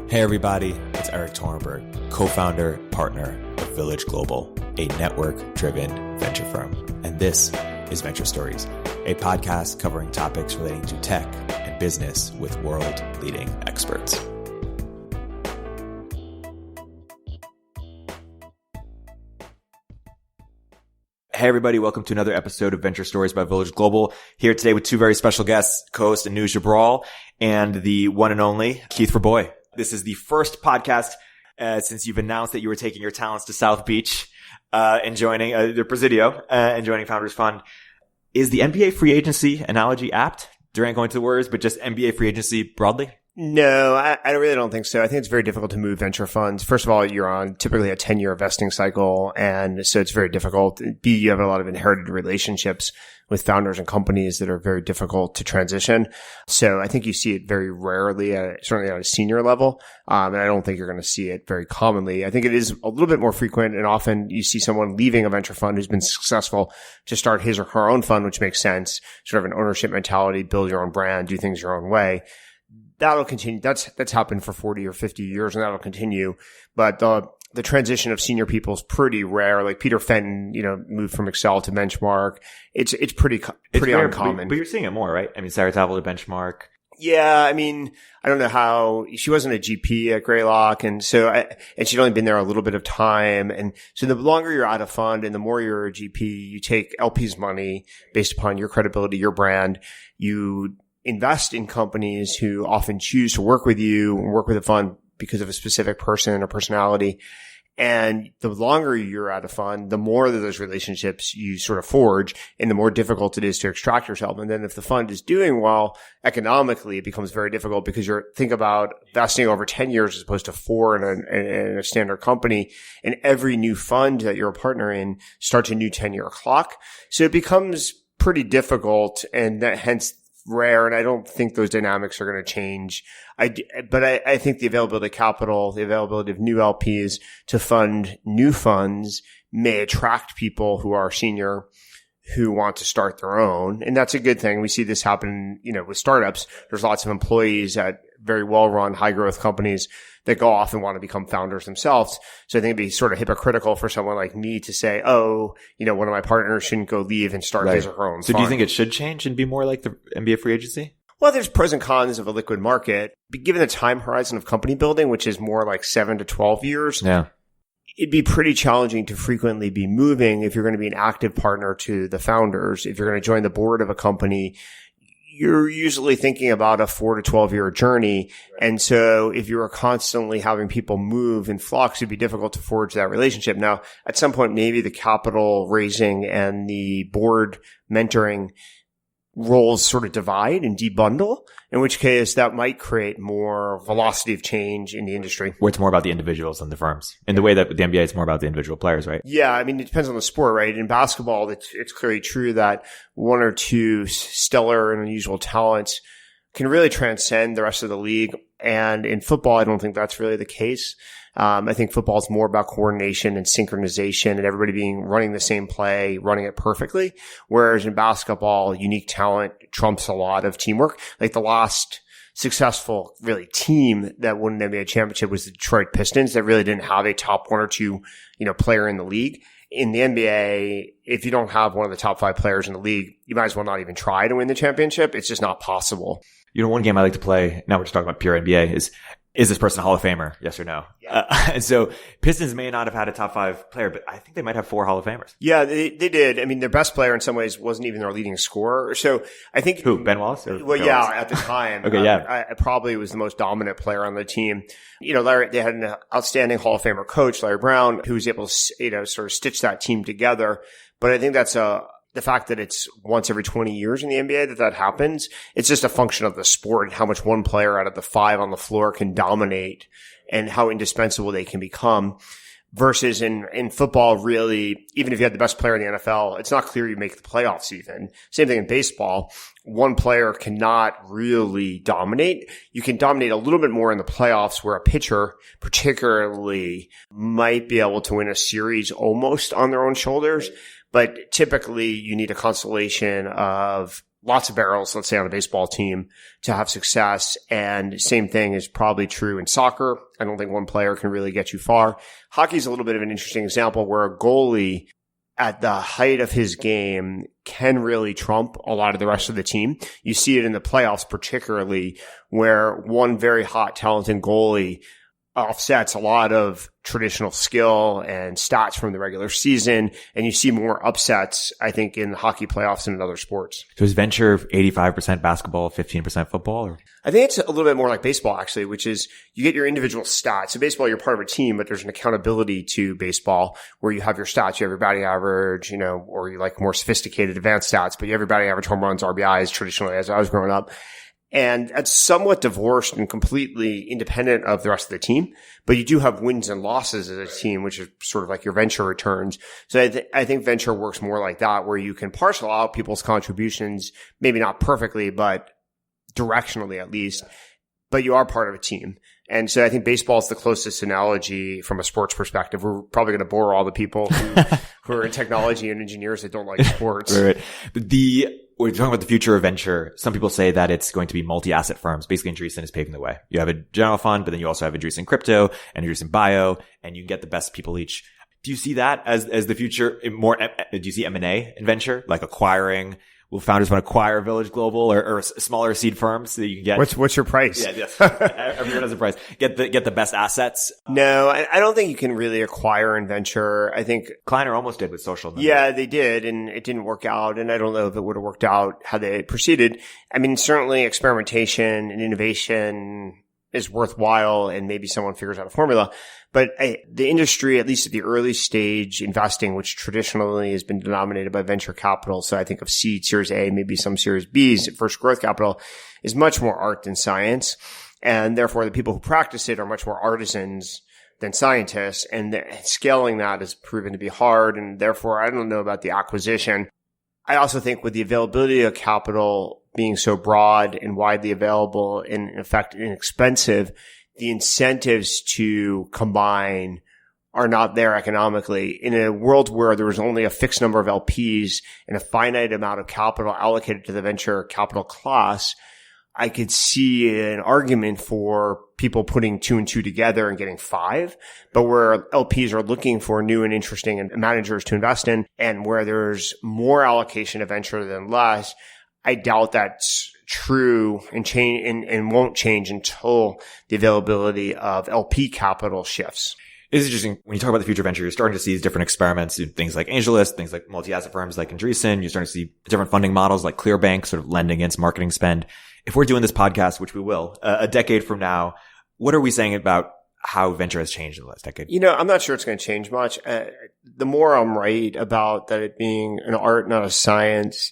Hey everybody, it's Erik, co-founder, partner of Village Global, a network-driven venture firm. And this is Venture Stories, a podcast covering topics relating to tech and business with world-leading experts. Hey everybody, welcome to another episode of Venture Stories by Village Global. Here today with two very special guests, co-host Anuj Abrol and the one and only Keith Rabois. This is the first podcast since you've announced that you were taking your talents to South Beach and joining the Presidio and joining Founders Fund. Is the NBA free agency analogy apt? During going to the Warriors, but just NBA free agency broadly? No, I really don't think so. I think it's very difficult to move venture funds. First of all, you're on typically a 10-year vesting cycle, and so it's very difficult. B, you have a lot of inherited relationships with founders and companies that are very difficult to transition. So I think you see it very rarely, certainly at a senior level, and I don't think you're going to see it very commonly. I think it is a little bit more frequent, and often you see someone leaving a venture fund who's been successful to start his or her own fund, which makes sense. Sort of an ownership mentality, build your own brand, do things your own way. That'll continue. That's happened for 40 or 50 years, and that'll continue. But the transition of senior people is pretty rare. Like Peter Fenton, moved from Excel to Benchmark. It's pretty uncommon. But you're seeing it more, right? I mean, Sarah Tavel to Benchmark. Yeah, I mean, I don't know how she wasn't a GP at Greylock, and she'd only been there a little bit of time, and so the longer you're out of fund and the more you're a GP, you take LP's money based upon your credibility, your brand. You invest in companies who often choose to work with you and work with a fund because of a specific person or personality. And the longer you're out of fund, the more of those relationships you sort of forge and the more difficult it is to extract yourself. And then if the fund is doing well economically, it becomes very difficult because think about vesting over 10 years as opposed to 4 in a standard company. And every new fund that you're a partner in starts a new 10-year clock. So it becomes pretty difficult, and that hence rare, and I don't think those dynamics are going to change. But I think the availability of capital, the availability of new LPs to fund new funds may attract people who are senior who want to start their own. And that's a good thing. We see this happen, with startups. There's lots of employees at very well-run, high-growth companies that go off and want to become founders themselves. So I think it'd be sort of hypocritical for someone like me to say, one of my partners shouldn't go leave and start his or her own So fund. Do you think it should change and be more like the NBA free agency? Well, there's pros and cons of a liquid market. But given the time horizon of company building, which is more like 7 to 12 years, it'd be pretty challenging to frequently be moving if you're going to be an active partner to the founders. If you're going to join the board of a company, you're usually thinking about a 4 to 12 year journey. And so if you were constantly having people move in flux, it'd be difficult to forge that relationship. Now, at some point, maybe the capital raising and the board mentoring roles sort of divide and debundle, in which case that might create more velocity of change in the industry. Where it's more about the individuals than the firms. In the way that the NBA is more about the individual players, right? Yeah, I mean, it depends on the sport, right? In basketball, it's clearly true that 1 or 2 stellar and unusual talents can really transcend the rest of the league. And in football, I don't think that's really the case. I think football is more about coordination and synchronization and everybody running the same play, running it perfectly. Whereas in basketball, unique talent trumps a lot of teamwork. Like the last successful really team that won an NBA championship was the Detroit Pistons that really didn't have a top 1 or 2, player in the league. In the NBA, if you don't have one of the top 5 players in the league, you might as well not even try to win the championship. It's just not possible. One game I like to play, now we're just talking about pure NBA, is this person a Hall of Famer? Yes or no? Yeah. And so Pistons may not have had a top 5 player, but I think they might have 4 Hall of Famers. Yeah, they did. I mean, their best player in some ways wasn't even their leading scorer. So I think who, Ben Wallace? At the time. Okay, I probably was the most dominant player on the team. Larry, they had an outstanding Hall of Famer coach, Larry Brown, who was able to, sort of stitch that team together. But I think that's the fact that it's once every 20 years in the NBA that happens, it's just a function of the sport and how much one player out of the 5 on the floor can dominate and how indispensable they can become. Versus in football, really, even if you had the best player in the NFL, it's not clear you make the playoffs even. Same thing in baseball. One player cannot really dominate. You can dominate a little bit more in the playoffs where a pitcher particularly might be able to win a series almost on their own shoulders. But typically you need a constellation of lots of barrels, let's say on a baseball team, to have success. And same thing is probably true in soccer. I don't think one player can really get you far. Hockey is a little bit of an interesting example where a goalie at the height of his game can really trump a lot of the rest of the team. You see it in the playoffs, particularly where one very hot, talented goalie offsets a lot of traditional skill and stats from the regular season. And you see more upsets, I think, in the hockey playoffs and in other sports. So is venture 85% basketball, 15% football? Or? I think it's a little bit more like baseball, actually, which is you get your individual stats. So baseball, you're part of a team, but there's an accountability to baseball where you have your stats, you have your batting average, or you like more sophisticated advanced stats, but you have your batting average, home runs, RBIs traditionally as I was growing up. And that's somewhat divorced and completely independent of the rest of the team. But you do have wins and losses as a team, which is sort of like your venture returns. So I think venture works more like that, where you can parcel out people's contributions, maybe not perfectly, but directionally at least. But you are part of a team. And so I think baseball is the closest analogy from a sports perspective. We're probably going to bore all the people who are in technology and engineers that don't like sports. Right. We're talking about the future of venture. Some people say that it's going to be multi-asset firms. Basically, Andreessen is paving the way. You have a general fund, but then you also have Andreessen crypto and Andreessen bio, and you get the best people each. Do you see that as the future? More? Do you see M&A in venture, like acquiring? Will founders want to acquire Village Global or smaller seed firms so that you can get? What's your price? Yeah, yes. Everyone has a price. Get the best assets. No, I don't think you can really acquire in venture. I think Kleiner almost did with social. Yeah, they did, and it didn't work out. And I don't know if it would have worked out how they proceeded. I mean, certainly experimentation and innovation is worthwhile, and maybe someone figures out a formula. But the industry, at least at the early stage investing, which traditionally has been denominated by venture capital, so I think of seed, Series A, maybe some Series Bs, first growth capital, is much more art than science. And therefore, the people who practice it are much more artisans than scientists. And scaling that has proven to be hard. And therefore, I don't know about the acquisition. I also think with the availability of capital being so broad and widely available and, in effect, inexpensive, the incentives to combine are not there economically. In a world where there was only a fixed number of LPs and a finite amount of capital allocated to the venture capital class, I could see an argument for people putting 2 and 2 together and getting 5. But where LPs are looking for new and interesting managers to invest in, and where there's more allocation of venture than less, I doubt that's true and change and won't change until the availability of LP capital shifts. It's interesting. When you talk about the future venture, you're starting to see these different experiments, things like AngelList, things like multi-asset firms like Andreessen. You're starting to see different funding models like ClearBank sort of lending against marketing spend. If we're doing this podcast, which we will, a decade from now, what are we saying about how venture has changed in the last decade? I'm not sure it's going to change much. The more I'm right about that it being an art, not a science,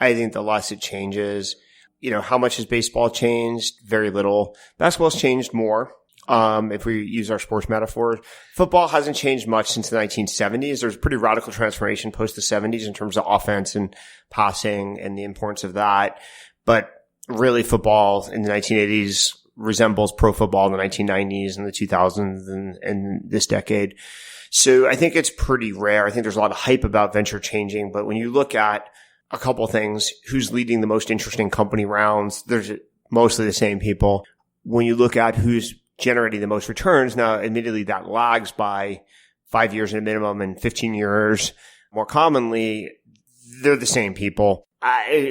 I think the less it changes. How much has baseball changed? Very little. Basketball's changed more. If we use our sports metaphor, football hasn't changed much since the 1970s. There's a pretty radical transformation post the 70s in terms of offense and passing and the importance of that. But really, football in the 1980s resembles pro football in the 1990s and the 2000s and this decade. So I think it's pretty rare. I think there's a lot of hype about venture changing. But when you look at a couple of things, who's leading the most interesting company rounds, there's mostly the same people. When you look at who's generating the most returns, now admittedly that lags by 5 years at a minimum and 15 years more commonly, they're the same people.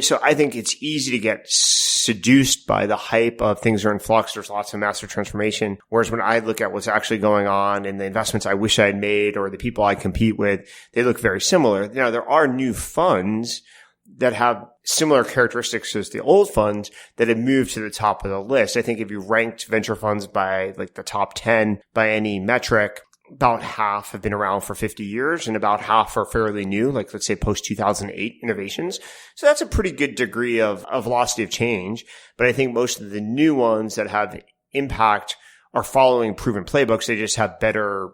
So I think it's easy to get seduced by the hype of things are in flux. There's lots of massive transformation. Whereas when I look at what's actually going on and the investments I wish I'd made or the people I compete with, they look very similar. There are new funds that have similar characteristics as the old funds that have moved to the top of the list. I think if you ranked venture funds by like the top 10 by any metric, about half have been around for 50 years and about half are fairly new, like let's say post 2008 innovations. So that's a pretty good degree of velocity of change. But I think most of the new ones that have impact are following proven playbooks. They just have better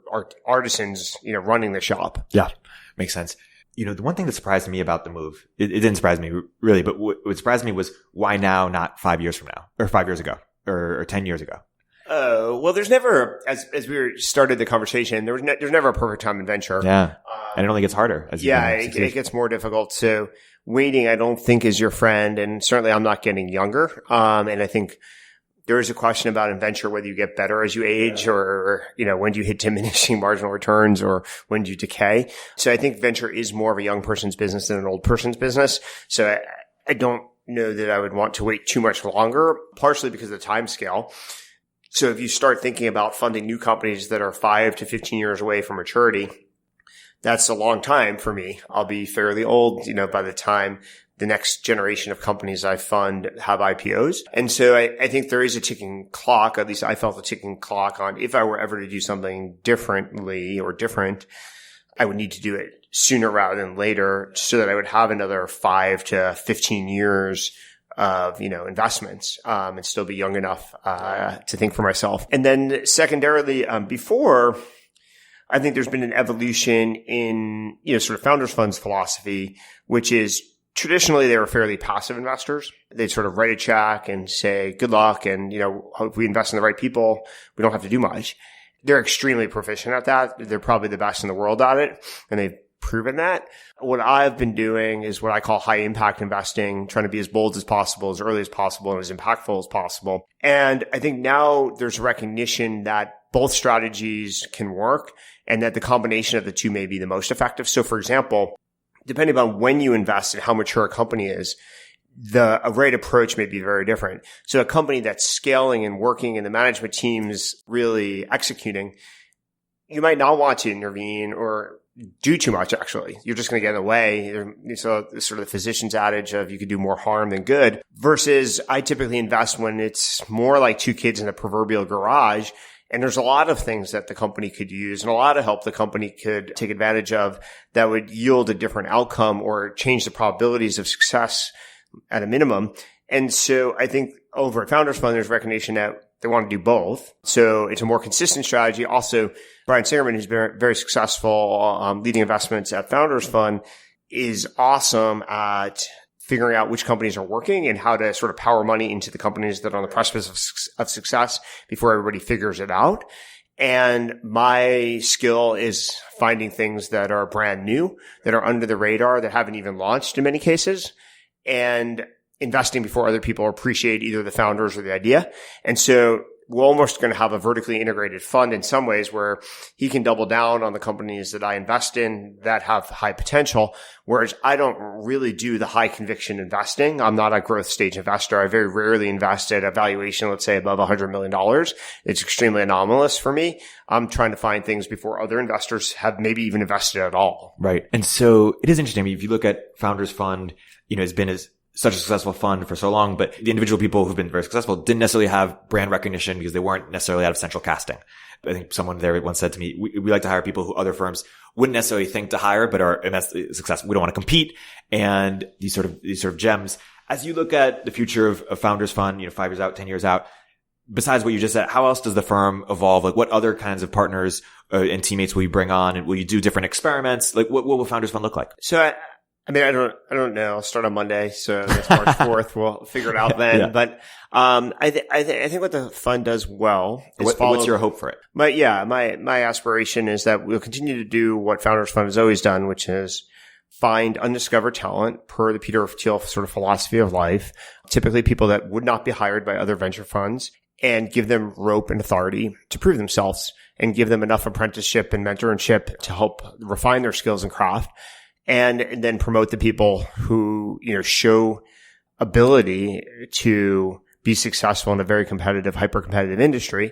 artisans, running the shop. Yeah, makes sense. The one thing that surprised me about the move, it didn't surprise me really, but what surprised me was why now, not 5 years from now, or 5 years ago, or 10 years ago? Well, there's never, as we started the conversation, there's never a perfect time in venture. Yeah. And it only gets harder as you it gets more difficult. So waiting, I don't think is your friend. And certainly I'm not getting younger. And I think there is a question about in venture, whether you get better as you age or, when do you hit diminishing marginal returns or when do you decay? So I think venture is more of a young person's business than an old person's business. So I don't know that I would want to wait too much longer, partially because of the time scale. So if you start thinking about funding new companies that are 5 to 15 years away from maturity, that's a long time for me. I'll be fairly old, by the time the next generation of companies I fund have IPOs. And so I think there is a ticking clock, at least I felt a ticking clock on if I were ever to do something differently or different, I would need to do it sooner rather than later so that I would have another 5 to 15 years of, investments, and still be young enough, to think for myself. And then secondarily, before, I think there's been an evolution in, sort of founders funds philosophy, which is traditionally they were fairly passive investors. They'd sort of write a check and say, good luck. And, if we invest in the right people, we don't have to do much. They're extremely proficient at that. They're probably the best in the world at it. And they've proven that. What I've been doing is what I call high impact investing, trying to be as bold as possible, as early as possible, and as impactful as possible. And I think now there's recognition that both strategies can work and that the combination of the two may be the most effective. So for example, depending on when you invest and how mature a company is, the rate approach may be very different. So a company that's scaling and working and the management team's really executing, you might not want to intervene or do too much, actually. You're just going to get in the way. So sort of the physician's adage of you could do more harm than good versus I typically invest when it's more like two kids in a proverbial garage. And there's a lot of things that the company could use and a lot of help the company could take advantage of that would yield a different outcome or change the probabilities of success at a minimum. And so I think over at Founders Fund, there's recognition that they want to do both. So it's a more consistent strategy. Also, Brian Singerman, who's been very successful leading investments at Founders Fund, is awesome at figuring out which companies are working and how to sort of power money into the companies that are on the precipice of success before everybody figures it out. And my skill is finding things that are brand new, that are under the radar, that haven't even launched in many cases, and investing before other people appreciate either the founders or the idea. And so we're almost going to have a vertically integrated fund in some ways where he can double down on the companies that I invest in that have high potential, whereas I don't really do the high conviction investing. I'm not a growth stage investor. I very rarely invest at a valuation, let's say above $100 million. It's extremely anomalous for me. I'm trying to find things before other investors have maybe even invested at all. Right. And so it is interesting. I mean, if you look at Founders Fund, has been such a successful fund for so long, but the individual people who've been very successful didn't necessarily have brand recognition because they weren't necessarily out of central casting. I think someone there once said to me, we like to hire people who other firms wouldn't necessarily think to hire, but are immensely successful. We don't want to compete. And these sort of gems. As you look at the future of Founders Fund, 5 years out, 10 years out, besides what you just said, how else does the firm evolve? Like what other kinds of partners and teammates will you bring on? And will you do different experiments? Like what will Founders Fund look like? So I don't know. I'll start on Monday. So it's March 4th. We'll figure it out then. Yeah. But, I think what the fund does well is what's your hope for it? But my aspiration is that we'll continue to do what Founders Fund has always done, which is find undiscovered talent per the Peter Thiel sort of philosophy of life, typically people that would not be hired by other venture funds, and give them rope and authority to prove themselves and give them enough apprenticeship and mentorship to help refine their skills and craft. And then promote the people who, show ability to be successful in a very competitive, hyper-competitive industry.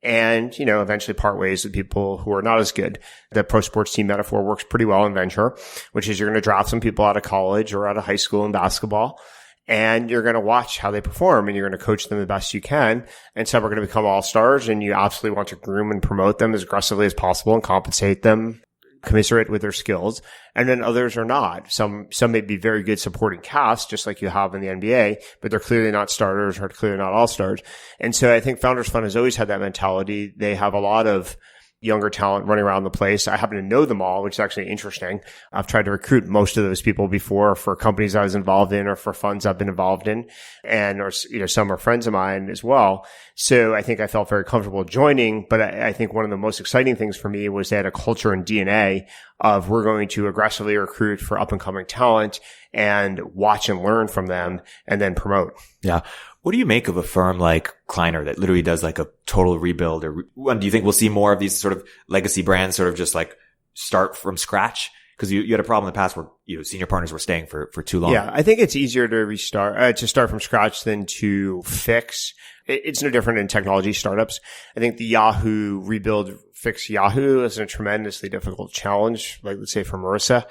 And, eventually part ways with people who are not as good. The pro sports team metaphor works pretty well in venture, which is you're going to draft some people out of college or out of high school in basketball. And you're going to watch how they perform and you're going to coach them the best you can. And some are going to become all-stars and you absolutely want to groom and promote them as aggressively as possible and compensate them commiserate with their skills, and then others are not. Some may be very good supporting cast, just like you have in the NBA, but they're clearly not starters or clearly not all stars. And so I think Founders Fund has always had that mentality. They have a lot of younger talent running around the place. I happen to know them all, which is actually interesting. I've tried to recruit most of those people before for companies I was involved in or for funds I've been involved in. And, or, some are friends of mine as well. So I think I felt very comfortable joining, but I think one of the most exciting things for me was they had a culture and DNA of we're going to aggressively recruit for up and coming talent and watch and learn from them and then promote. Yeah. What do you make of a firm like Kleiner that literally does like a total rebuild? Or do you think we'll see more of these sort of legacy brands sort of just like start from scratch? Because you had a problem in the past where senior partners were staying for too long. Yeah, I think it's easier to start from scratch than to fix. It's no different in technology startups. I think the Yahoo rebuild, fix Yahoo is a tremendously difficult challenge, like let's say for Marissa.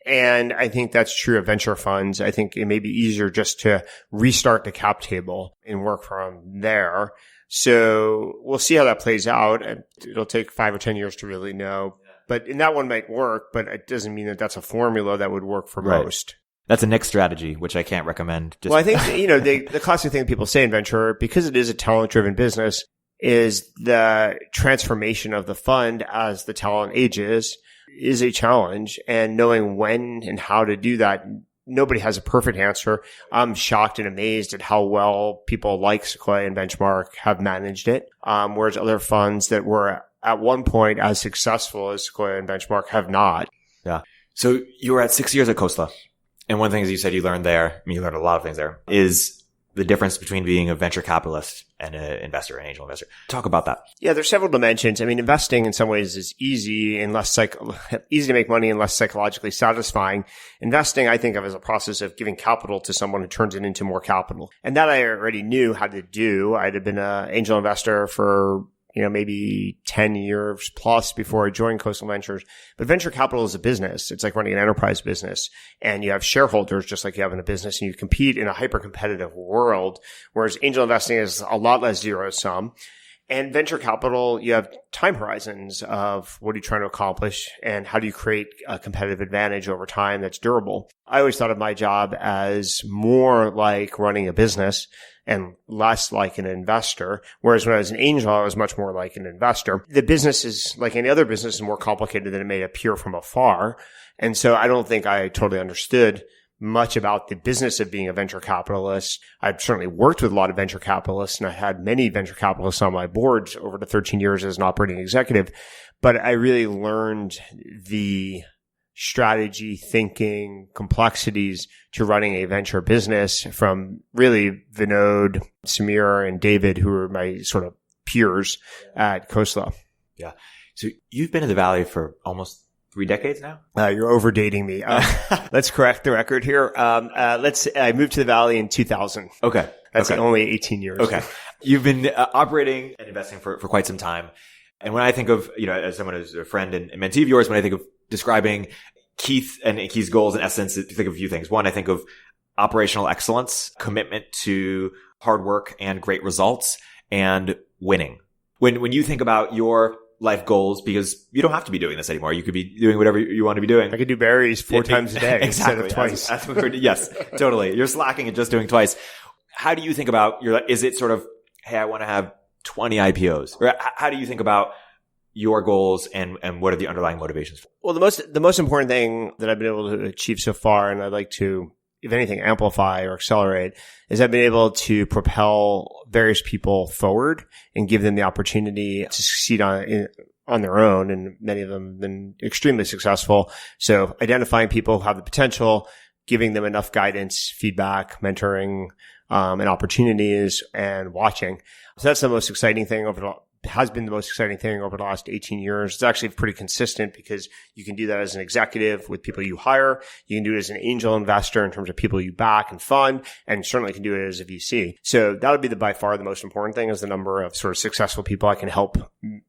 And I think that's true of venture funds. I think it may be easier just to restart the cap table and work from there. So we'll see how that plays out. It'll take 5 or 10 years to really know. But and that one might work, but it doesn't mean that that's a formula that would work for most. That's a Nick strategy, which I can't recommend. Well, I think, the classic thing people say in venture, because it is a talent-driven business, is the transformation of the fund as the talent ages is a challenge, and knowing when and how to do that, nobody has a perfect answer. I'm shocked and amazed at how well people like Sequoia and Benchmark have managed it, whereas other funds that were at one point as successful as Sequoia and Benchmark have not. Yeah. So you were at 6 years at Khosla, and one of the things you said you learned there, you learned a lot of things there, is the difference between being a venture capitalist and an investor, an angel investor. Talk about that. Yeah, there's several dimensions. I mean, investing in some ways is easy and easy to make money and less psychologically satisfying. Investing, I think of as a process of giving capital to someone who turns it into more capital. And that I already knew how to do. I'd have been an angel investor for maybe 10 years plus before I joined Coastal Ventures. But venture capital is a business. It's like running an enterprise business. And you have shareholders just like you have in a business, and you compete in a hyper-competitive world, whereas angel investing is a lot less zero-sum. And venture capital, you have time horizons of what are you trying to accomplish and how do you create a competitive advantage over time that's durable. I always thought of my job as more like running a business and less like an investor. Whereas when I was an angel, I was much more like an investor. The business is, like any other business, is more complicated than it may appear from afar. And so I don't think I totally understood much about the business of being a venture capitalist. I've certainly worked with a lot of venture capitalists, and I had many venture capitalists on my boards over the 13 years as an operating executive. But I really learned the strategy, thinking, complexities to running a venture business from really Vinod, Samir, and David, who were my sort of peers at Khosla. Yeah. So you've been in the Valley for almost 3 decades now? You're overdating me. Let's correct the record here. I moved to the Valley in 2000. Okay. That's only 18 years. Okay. You've been operating and investing for quite some time. And when I think of, as someone who's a friend and mentee of yours, when I think of describing Keith and Keith's goals, in essence, I think of a few things. One, I think of operational excellence, commitment to hard work and great results, and winning. When you think about your life goals, because you don't have to be doing this anymore. You could be doing whatever you want to be doing. I could do berries 4 times a day exactly. instead of twice. That's what yes, totally. You're slacking at just doing twice. How do you think about is it sort of, hey, I want to have 20 IPOs? Or how do you think about your goals and what are the underlying motivations? Well, the most important thing that I've been able to achieve so far, and I'd like to, if anything, amplify or accelerate, is I've been able to propel various people forward and give them the opportunity to succeed on their own. And many of them have been extremely successful. So identifying people who have the potential, giving them enough guidance, feedback, mentoring, and opportunities, and watching. So that's the most exciting thing has been the most exciting thing over the last 18 years. It's actually pretty consistent because you can do that as an executive with people you hire. You can do it as an angel investor in terms of people you back and fund, and certainly can do it as a VC. So that would be by far the most important thing, is the number of sort of successful people I can help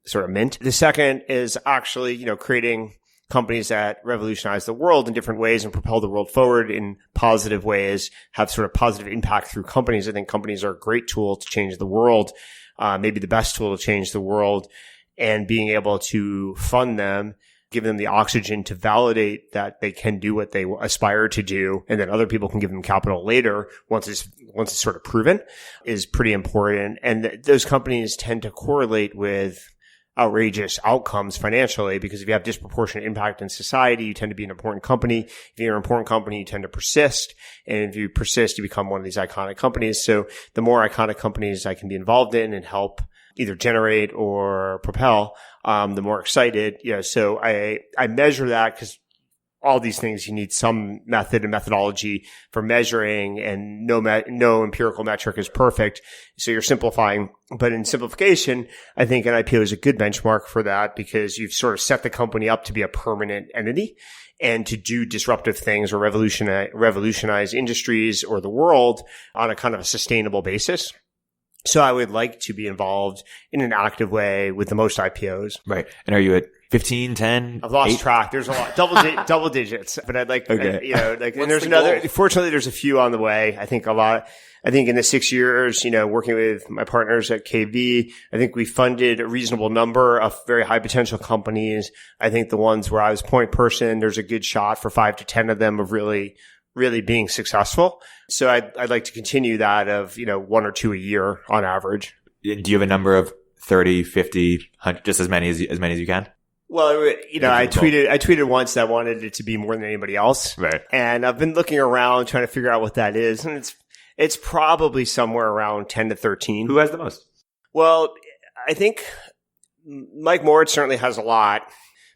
sort of mint. The second is actually, creating companies that revolutionize the world in different ways and propel the world forward in positive ways, have sort of positive impact through companies. I think companies are a great tool to change the world. Maybe the best tool to change the world, and being able to fund them, give them the oxygen to validate that they can do what they aspire to do, and then other people can give them capital later once it's sort of proven, is pretty important. And those companies tend to correlate with outrageous outcomes financially, because if you have disproportionate impact in society, you tend to be an important company. If you're an important company, you tend to persist. And if you persist, you become one of these iconic companies. So the more iconic companies I can be involved in and help either generate or propel, the more excited. So I measure that, because all these things, you need some method and methodology for measuring, and no empirical metric is perfect. So you're simplifying. But in simplification, I think an IPO is a good benchmark for that, because you've sort of set the company up to be a permanent entity and to do disruptive things or revolutionize industries or the world on a kind of a sustainable basis. So I would like to be involved in an active way with the most IPOs. Right. And are you at 15, 10? I've lost 8? track. There's a lot, double digits, but I'd like, Okay. and there's another, fortunately there's a few on the way. I think in the 6 years, working with my partners at KV, I think we funded a reasonable number of very high potential companies. I think the ones where I was point person, there's a good shot for 5 to 10 of them of really being successful. So I'd like to continue that of, 1 or 2 a year on average. Do you have a number of 30, 50, 100, just as many as you can? Well, I tweeted once that I wanted it to be more than anybody else. Right. And I've been looking around trying to figure out what that is. And it's probably somewhere around 10 to 13. Who has the most? Well, I think Mike Moritz certainly has a lot.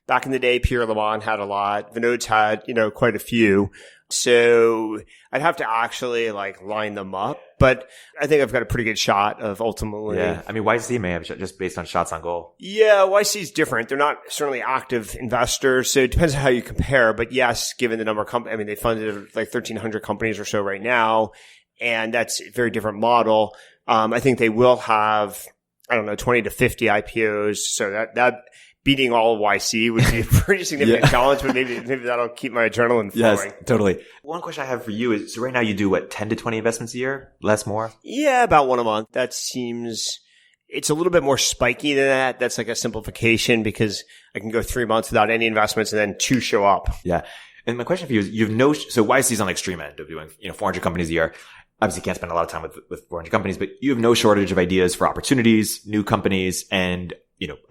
Back in the day, Pierre Lemon had a lot. Vinode's had, quite a few. So I'd have to actually line them up, but I think I've got a pretty good shot of ultimately. Yeah. I mean, YC may have just based on shots on goal. Yeah. YC is different. They're not certainly active investors. So it depends on how you compare, but yes, given the number of companies, they funded 1,300 companies or so right now. And that's a very different model. I think they will have, 20 to 50 IPOs. So that beating all of YC would be a pretty significant challenge, but maybe that'll keep my adrenaline flowing. Yes, totally. One question I have for you is, so right now you do 10 to 20 investments a year? Less, more? Yeah, about one a month. That seems, it's a little bit more spiky than that. That's like a simplification, because I can go 3 months without any investments and then 2 show up. Yeah. And my question for you is, so YC's on the extreme end of doing, 400 companies a year. Obviously can't spend a lot of time with 400 companies, but you have no shortage of ideas for opportunities, new companies, and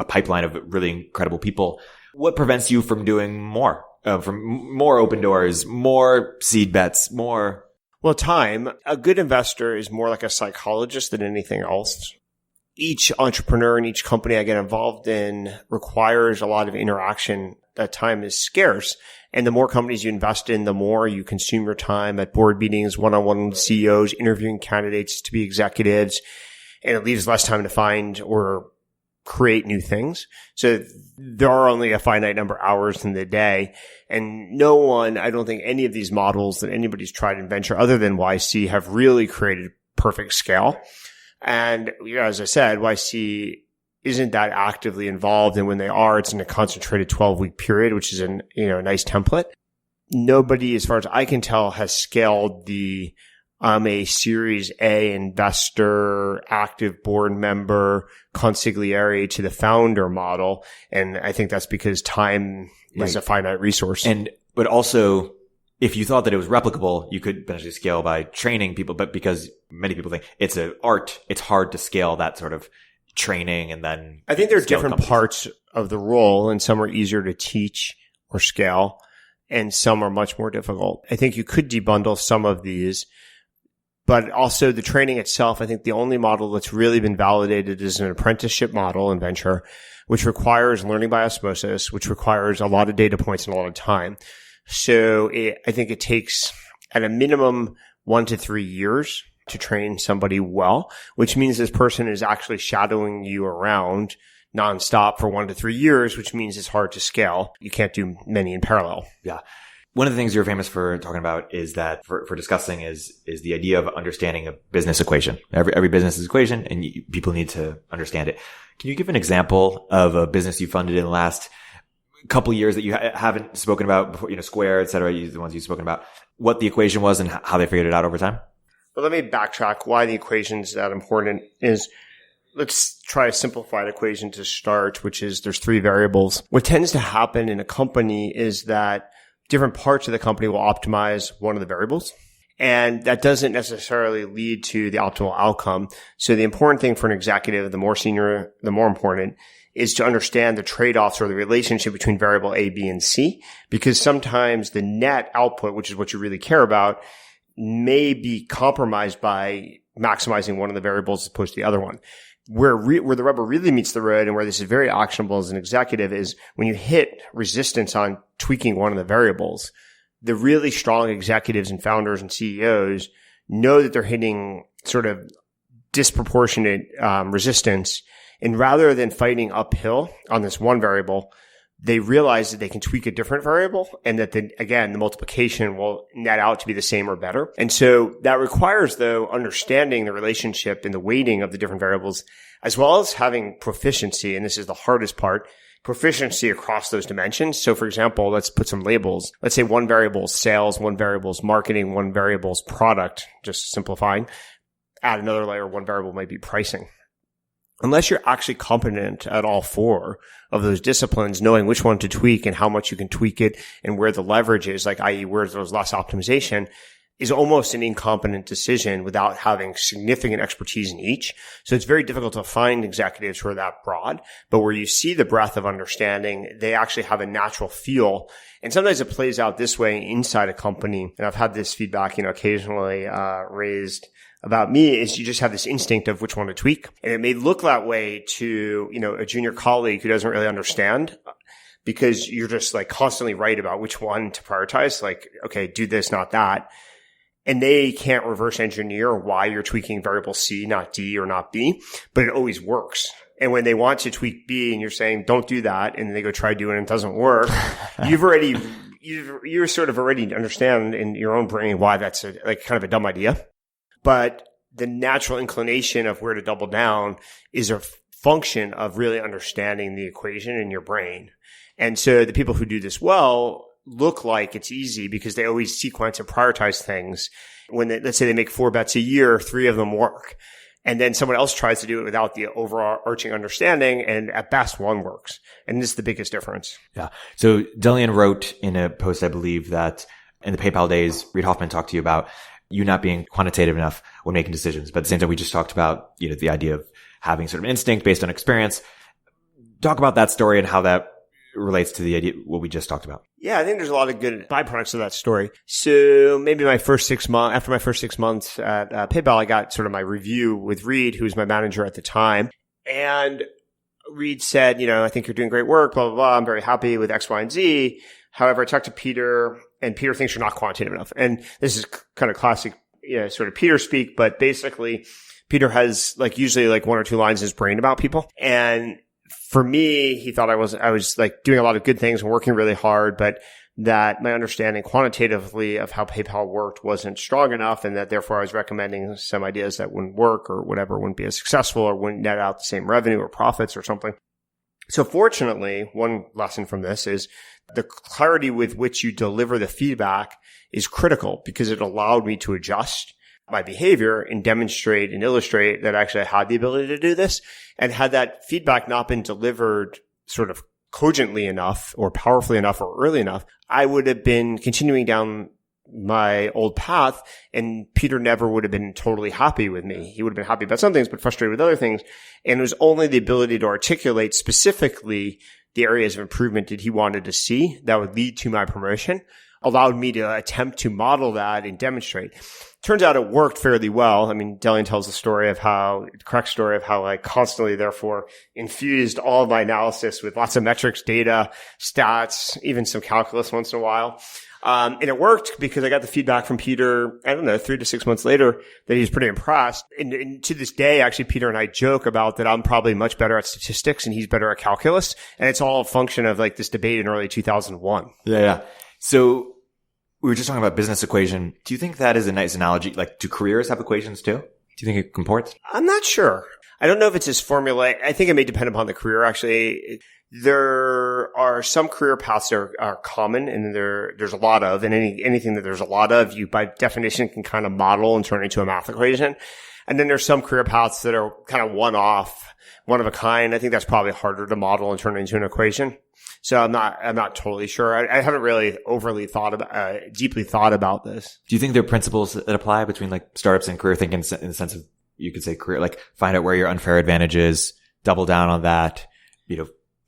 a pipeline of really incredible people. What prevents you from doing more? From more open doors, more seed bets, more? Well, time. A good investor is more like a psychologist than anything else. Each entrepreneur and each company I get involved in requires a lot of interaction. That time is scarce. And the more companies you invest in, the more you consume your time at board meetings, one-on-one with CEOs, interviewing candidates to be executives. And it leaves less time to find or create new things. So there are only a finite number of hours in the day. And no one, I don't think any of these models that anybody's tried in venture other than YC have really created perfect scale. And as I said, YC isn't that actively involved. And when they are, it's in a concentrated 12-week period, which is a nice template. Nobody, as far as I can tell, has scaled the a Series A investor, active board member, consigliere to the founder model. And I think that's because time is a finite resource. But also, if you thought that it was replicable, you could potentially scale by training people. But because many people think it's an art, it's hard to scale that sort of training. And then I think there are different parts of the role, and some are easier to teach or scale, and some are much more difficult. I think you could debundle some of these. But also the training itself, I think the only model that's really been validated is an apprenticeship model in venture, which requires learning by osmosis, which requires a lot of data points and a lot of time. So I think it takes at a minimum 1 to 3 years to train somebody well, which means this person is actually shadowing you around nonstop for 1 to 3 years, which means it's hard to scale. You can't do many in parallel. Yeah. One of the things you're famous for talking about is that for discussing is the idea of understanding a business equation. Every business is equation, and people need to understand it. Can you give an example of a business you funded in the last couple of years that you haven't spoken about before, Square, et cetera, the ones you've spoken about, what the equation was and how they figured it out over time? Well, let me backtrack why the equation is that important is, let's try a simplified equation to start, which is there's 3 variables. What tends to happen in a company is that different parts of the company will optimize one of the variables. And that doesn't necessarily lead to the optimal outcome. So the important thing for an executive, the more senior, the more important, is to understand the trade-offs or the relationship between variable A, B, and C, because sometimes the net output, which is what you really care about, may be compromised by maximizing one of the variables as opposed to the other one. Where the rubber really meets the road and where this is very actionable as an executive is when you hit resistance on tweaking one of the variables. The really strong executives and founders and CEOs know that they're hitting sort of disproportionate resistance. And rather than fighting uphill on this one variable, they realize that they can tweak a different variable and that the multiplication will net out to be the same or better. And so that requires, though, understanding the relationship and the weighting of the different variables, as well as having proficiency. And this is the hardest part, proficiency across those dimensions. So for example, let's put some labels. Let's say one variable is sales, one variable is marketing, one variable is product, just simplifying. Add another layer, one variable might be pricing. Unless you're actually competent at all four of those disciplines, knowing which one to tweak and how much you can tweak it and where the leverage is, like i.e. where there's less optimization, is almost an incompetent decision without having significant expertise in each. So it's very difficult to find executives who are that broad, but where you see the breadth of understanding, they actually have a natural feel. And sometimes it plays out this way inside a company. And I've had this feedback, occasionally raised about me, is you just have this instinct of which one to tweak. And it may look that way to, a junior colleague who doesn't really understand, because you're just like constantly right about which one to prioritize. Like, okay, do this, not that. And they can't reverse engineer why you're tweaking variable C, not D or not B, but it always works. And when they want to tweak B and you're saying, don't do that, and they go try doing it and it doesn't work, you sort of already understand in your own brain why that's kind of a dumb idea. But the natural inclination of where to double down is a function of really understanding the equation in your brain. And so the people who do this well look like it's easy because they always sequence and prioritize things. Let's say they make 4 bets a year, 3 of them work. And then someone else tries to do it without the overarching understanding, and at best 1 works. And this is the biggest difference. Yeah. So Delian wrote in a post, I believe, that in the PayPal days, Reid Hoffman talked to you about you not being quantitative enough when making decisions. But at the same time, we just talked about, the idea of having sort of instinct based on experience. Talk about that story and how that relates to the idea, what we just talked about. Yeah, I think there's a lot of good byproducts of that story. So maybe after my first 6 months at PayPal, I got sort of my review with Reid, who was my manager at the time. And Reid said, I think you're doing great work, blah, blah, blah. I'm very happy with X, Y, and Z. However, I talked to Peter, and Peter thinks you're not quantitative enough. And this is kind of classic, sort of Peter speak, but basically Peter has usually 1 or 2 lines in his brain about people. And for me, he thought I was doing a lot of good things and working really hard, but that my understanding quantitatively of how PayPal worked wasn't strong enough, and that therefore I was recommending some ideas that wouldn't work or whatever, wouldn't be as successful or wouldn't net out the same revenue or profits or something. So fortunately, one lesson from this is the clarity with which you deliver the feedback is critical, because it allowed me to adjust my behavior and demonstrate and illustrate that actually I had the ability to do this. And had that feedback not been delivered sort of cogently enough or powerfully enough or early enough, I would have been continuing down my old path, and Peter never would have been totally happy with me. He would have been happy about some things, but frustrated with other things. And it was only the ability to articulate specifically the areas of improvement that he wanted to see that would lead to my promotion, allowed me to attempt to model that and demonstrate. Turns out it worked fairly well. I mean, Delian tells the correct story of how I constantly, therefore, infused all of my analysis with lots of metrics, data, stats, even some calculus once in a while. And it worked because I got the feedback from Peter, 3 to 6 months later, that he was pretty impressed. And to this day, actually, Peter and I joke about that I'm probably much better at statistics and he's better at calculus. And it's all a function of this debate in early 2001. Yeah. So we were just talking about business equation. Do you think that is a nice analogy? Do careers have equations too? Do you think it comports? I'm not sure. I don't know if it's as formulaic. I think it may depend upon the career, actually. There are some career paths that are common, and there's a lot of, and anything that there's a lot of, you by definition can kind of model and turn into a math equation. And then there's some career paths that are kind of one of a kind. I think that's probably harder to model and turn into an equation. So I'm not totally sure. I haven't really deeply thought about this. Do you think there are principles that apply between like startups and career thinking in the sense of, you could say career, like find out where your unfair advantage is, double down on that,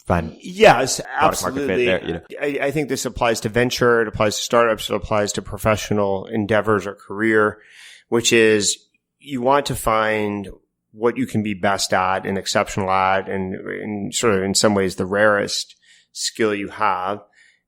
find yes, product market absolutely. fit there, I think this applies to venture, it applies to startups, it applies to professional endeavors or career, which is you want to find what you can be best at and exceptional at and sort of in some ways the rarest skill you have.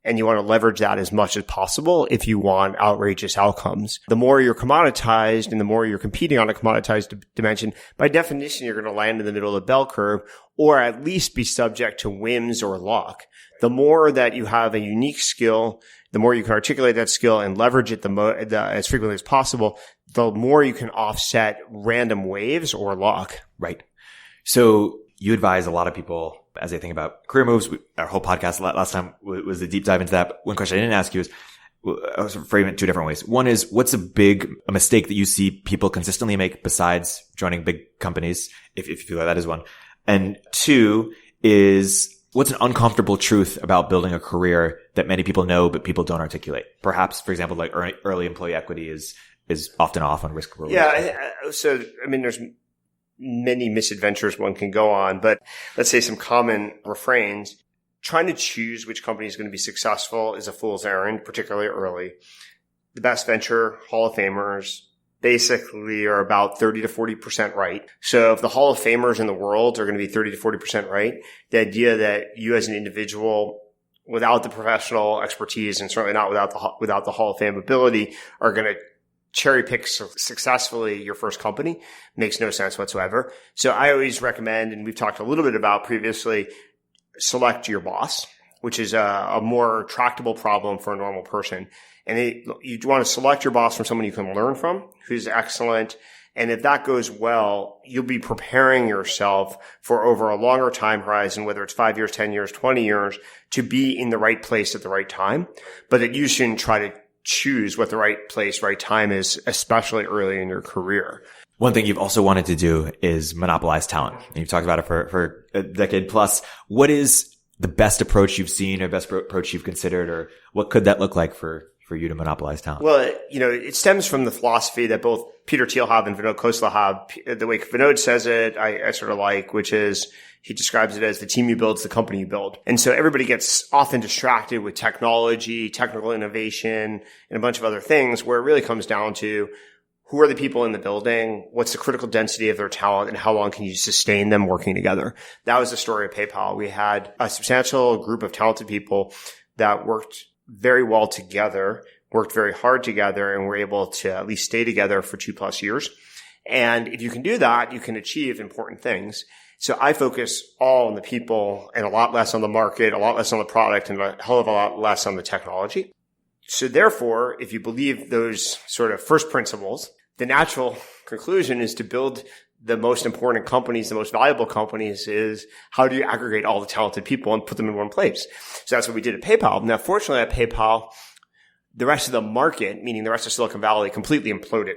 And you want to leverage that as much as possible if you want outrageous outcomes. The more you're commoditized and the more you're competing on a commoditized dimension, by definition, you're going to land in the middle of the bell curve or at least be subject to whims or luck. The more that you have a unique skill, the more you can articulate that skill and leverage it as frequently as possible, the more you can offset random waves or luck. Right. So you advise a lot of people as they think about career moves. Our whole podcast last time was a deep dive into that. But one question I didn't ask you is, I was framing it two different ways. One is, what's a mistake that you see people consistently make besides joining big companies, if you feel like that is one? And two is, what's an uncomfortable truth about building a career that many people know but people don't articulate? Perhaps, for example, like early employee equity is often off on risk reward. Yeah. So, there's many misadventures one can go on, but let's say some common refrains. Trying to choose which company is going to be successful is a fool's errand, particularly early. The best venture Hall of Famers basically are about 30 to 40% right. So if the Hall of Famers in the world are going to be 30 to 40% right, the idea that you as an individual, without the professional expertise and certainly not without the Hall of Fame ability, are going to cherry pick successfully your first company makes no sense whatsoever. So I always recommend, and we've talked a little bit about previously, select your boss, which is a more tractable problem for a normal person. And you want to select your boss from someone you can learn from, who's excellent. And if that goes well, you'll be preparing yourself for over a longer time horizon, whether it's 5 years, 10 years, 20 years, to be in the right place at the right time. But that you shouldn't try to choose what the right place, right time is, especially early in your career. One thing you've also wanted to do is monopolize talent. And you've talked about it for a decade plus. What is the best approach you've seen or best approach you've considered, or what could that look like for you to monopolize talent? Well, it stems from the philosophy that both Peter Thiel have and Vinod Khosla have. The way Vinod says it, I sort of like, which is, he describes it as the team you build is the company you build. And so everybody gets often distracted with technology, technical innovation, and a bunch of other things, where it really comes down to who are the people in the building, what's the critical density of their talent, and how long can you sustain them working together. That was the story of PayPal. We had a substantial group of talented people that worked very well together, worked very hard together, and were able to at least stay together for 2+ years. And if you can do that, you can achieve important things. So I focus all on the people and a lot less on the market, a lot less on the product, and a hell of a lot less on the technology. So therefore, if you believe those sort of first principles, the natural conclusion is to build the most important companies, the most valuable companies, is how do you aggregate all the talented people and put them in one place? So that's what we did at PayPal. Now, fortunately at PayPal, the rest of the market, meaning the rest of Silicon Valley, completely imploded.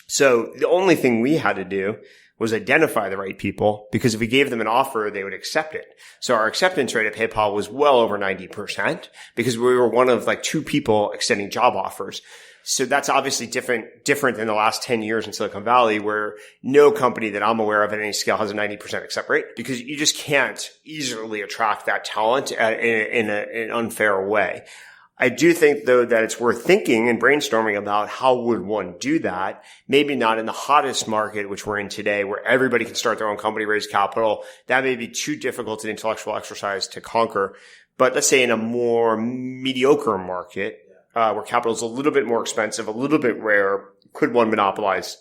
So the only thing we had to do was identify the right people, because if we gave them an offer, they would accept it. So our acceptance rate at PayPal was well over 90% because we were one of like 2 people extending job offers. So that's obviously different than the last 10 years in Silicon Valley, where no company that I'm aware of at any scale has a 90% accept rate, because you just can't easily attract that talent in an unfair way. I do think, though, that it's worth thinking and brainstorming about how would one do that. Maybe not in the hottest market, which we're in today, where everybody can start their own company, raise capital. That may be too difficult an intellectual exercise to conquer. But let's say in a more mediocre market, where capital is a little bit more expensive, a little bit rare, could one monopolize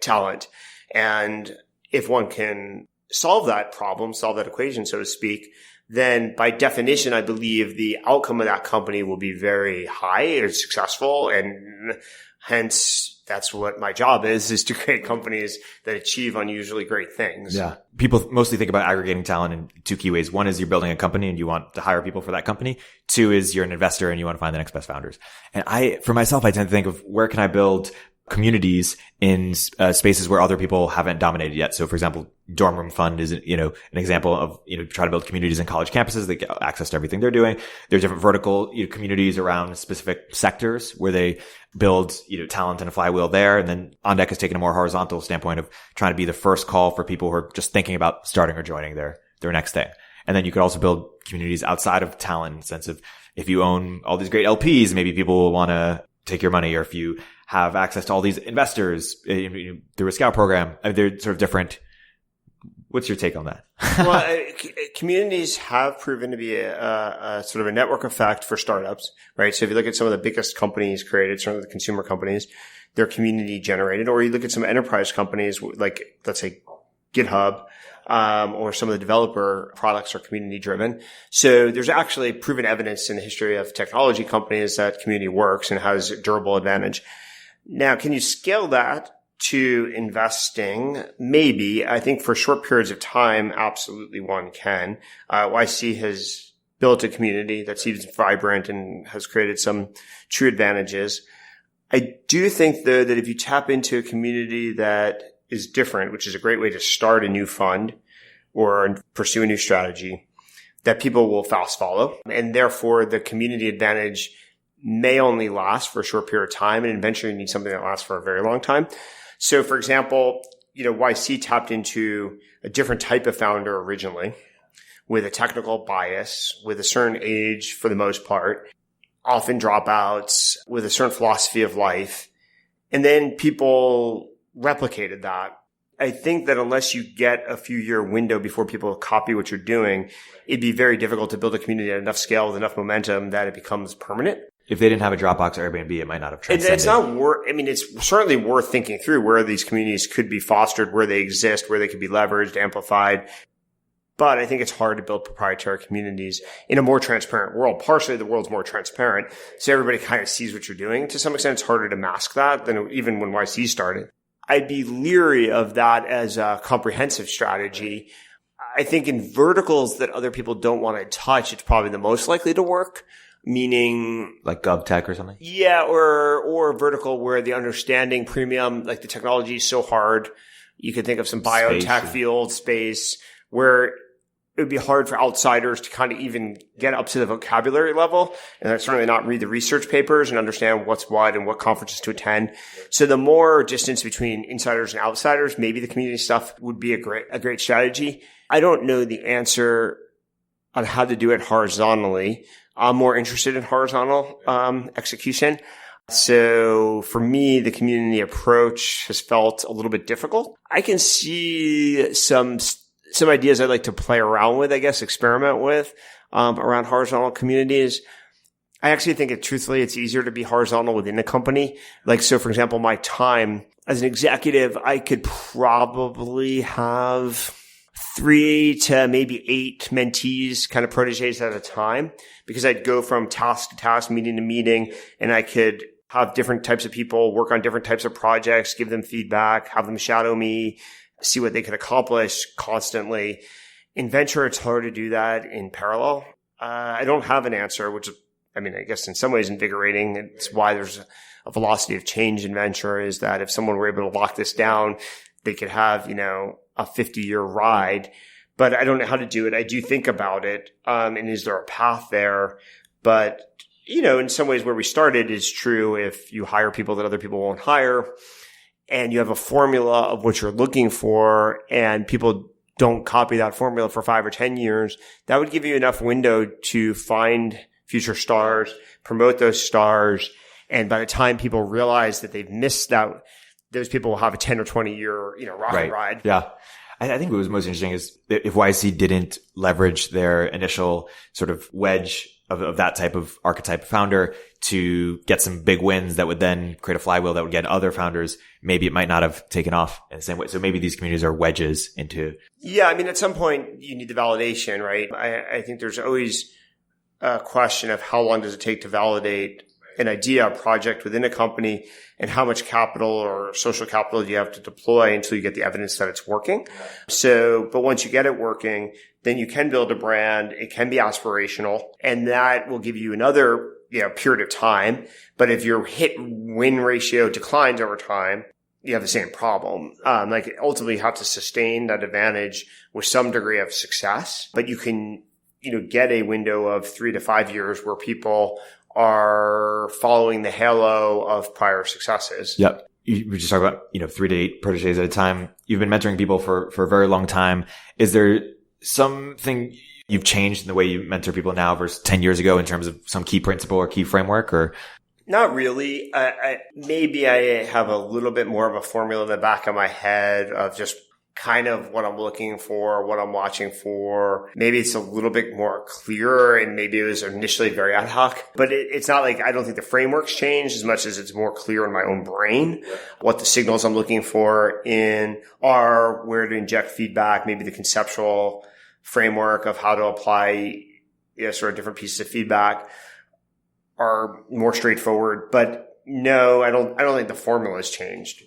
talent? And if one can solve that problem, solve that equation, so to speak, then by definition, I believe the outcome of that company will be very high and successful. And hence, that's what my job is to create companies that achieve unusually great things. Yeah. People mostly think about aggregating talent in 2 key ways. One is you're building a company and you want to hire people for that company. 2 is you're an investor and you want to find the next best founders. And for myself, I tend to think of where can I build communities in spaces where other people haven't dominated yet. So for example, Dorm Room Fund is, an example of, trying to build communities in college campuses that get access to everything they're doing. There's different vertical communities around specific sectors where they build, talent and a flywheel there. And then On Deck has taken a more horizontal standpoint of trying to be the first call for people who are just thinking about starting or joining their next thing. And then you could also build communities outside of talent in the sense of if you own all these great LPs, maybe people will want to take your money, or if you have access to all these investors through a scout program. They're sort of different. What's your take on that? Well, communities have proven to be a sort of a network effect for startups, right? So if you look at some of the biggest companies created, some of the consumer companies, they're community generated. Or you look at some enterprise companies like, let's say, GitHub, or some of the developer products are community driven. So there's actually proven evidence in the history of technology companies that community works and has durable advantage. Now, can you scale that to investing? Maybe. I think for short periods of time, absolutely one can. YC has built a community that seems vibrant and has created some true advantages. I do think, though, that if you tap into a community that is different, which is a great way to start a new fund or pursue a new strategy, that people will fast follow. And therefore, the community advantage may only last for a short period of time, and eventually you need something that lasts for a very long time. So, for example, YC tapped into a different type of founder originally with a technical bias, with a certain age for the most part, often dropouts, with a certain philosophy of life. And then people replicated that. I think that unless you get a few year window before people copy what you're doing, it'd be very difficult to build a community at enough scale with enough momentum that it becomes permanent. If they didn't have a Dropbox or Airbnb, it might not have transcended. It's not worth, it's certainly worth thinking through where these communities could be fostered, where they exist, where they could be leveraged, amplified. But I think it's hard to build proprietary communities in a more transparent world. Partially, the world's more transparent, so everybody kind of sees what you're doing. To some extent, it's harder to mask that than even when YC started. I'd be leery of that as a comprehensive strategy. I think in verticals that other people don't want to touch, it's probably the most likely to work. Meaning like GovTech or something? Yeah, or a vertical where the understanding premium, like the technology is so hard. You could think of some biotech field space where it would be hard for outsiders to kind of even get up to the vocabulary level, and certainly not read the research papers and understand what's what and what conferences to attend. So the more distance between insiders and outsiders, maybe the community stuff would be a great strategy. I don't know the answer on how to do it horizontally. I'm more interested in horizontal execution. So for me, the community approach has felt a little bit difficult. I can see some ideas I'd like to play around with, I guess, experiment with around horizontal communities. I actually think truthfully, it's easier to be horizontal within a company. Like, so for example, my time as an executive, I could probably have 3 to maybe 8 mentees, kind of proteges at a time, because I'd go from task to task, meeting to meeting, and I could have different types of people work on different types of projects, give them feedback, have them shadow me, see what they could accomplish constantly. In venture, it's hard to do that in parallel. I don't have an answer, which I guess in some ways invigorating. It's why there's a velocity of change in venture, is that if someone were able to lock this down, they could have, a 50-year ride. But I don't know how to do it. I do think about it. And is there a path there? But, in some ways where we started is true if you hire people that other people won't hire, and you have a formula of what you're looking for, and people don't copy that formula for 5 or 10 years, that would give you enough window to find future stars, promote those stars. And by the time people realize that they've missed that, those people will have a 10 or 20 year, rocket ride. Yeah. I think what was most interesting is if YC didn't leverage their initial sort of wedge of that type of archetype founder to get some big wins that would then create a flywheel that would get other founders, maybe it might not have taken off in the same way. So maybe these communities are wedges into. Yeah. At some point you need the validation, right? I think there's always a question of how long does it take to validate an idea, a project within a company, and how much capital or social capital do you have to deploy until you get the evidence that it's working. So, but once you get it working, then you can build a brand. It can be aspirational, and that will give you another period of time. But if your hit win ratio declines over time, you have the same problem. Ultimately you have to sustain that advantage with some degree of success, but you can, get a window of 3 to 5 years where people are following the halo of prior successes. Yep. You were just talking about, 3 to 8 proteges at a time. You've been mentoring people for a very long time. Is there something you've changed in the way you mentor people now versus 10 years ago in terms of some key principle or key framework, or? Not really. Maybe I have a little bit more of a formula in the back of my head of just kind of what I'm looking for, what I'm watching for. Maybe it's a little bit more clear, and maybe it was initially very ad hoc, but it's not like I don't think the framework's changed as much as it's more clear in my own brain what the signals I'm looking for are, where to inject feedback, maybe the conceptual framework of how to apply sort of different pieces of feedback are more straightforward. But no, I don't think the formula has changed.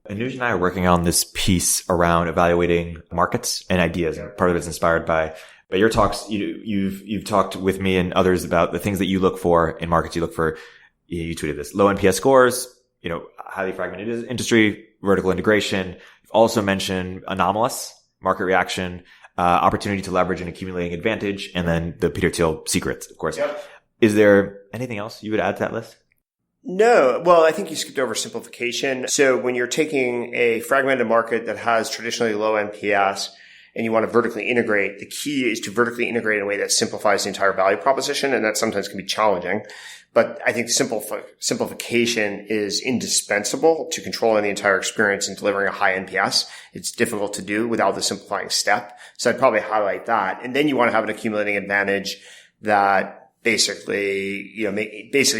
Anuj and I are working on this piece around evaluating markets and ideas. And part of it's inspired by your talks. You've talked with me and others about the things that you look for in markets. You look for, you tweeted this, low NPS scores, highly fragmented industry, vertical integration. You've also mentioned anomalous market reaction, opportunity to leverage an accumulating advantage, and then the Peter Thiel secrets, of course. Yep. Is there anything else you would add to that list? No. Well, I think you skipped over simplification. So when you're taking a fragmented market that has traditionally low NPS and you want to vertically integrate, the key is to vertically integrate in a way that simplifies the entire value proposition. And that sometimes can be challenging. But I think simplification is indispensable to controlling the entire experience and delivering a high NPS. It's difficult to do without the simplifying step. So I'd probably highlight that. And then you want to have an accumulating advantage that basically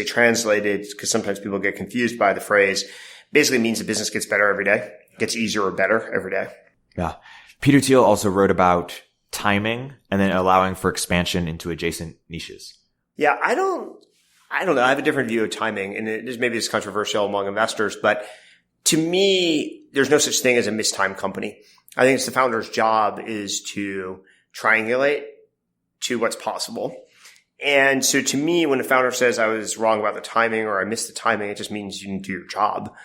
translated, because sometimes people get confused by the phrase, basically means the business gets better every day, gets easier or better every day. Yeah. Peter Thiel also wrote about timing and then allowing for expansion into adjacent niches. Yeah. I don't know. I have a different view of timing, and maybe it's controversial among investors, but to me, there's no such thing as a mistimed company. I think it's the founder's job is to triangulate to what's possible. And so to me, when the founder says I was wrong about the timing or I missed the timing, it just means you need to do your job.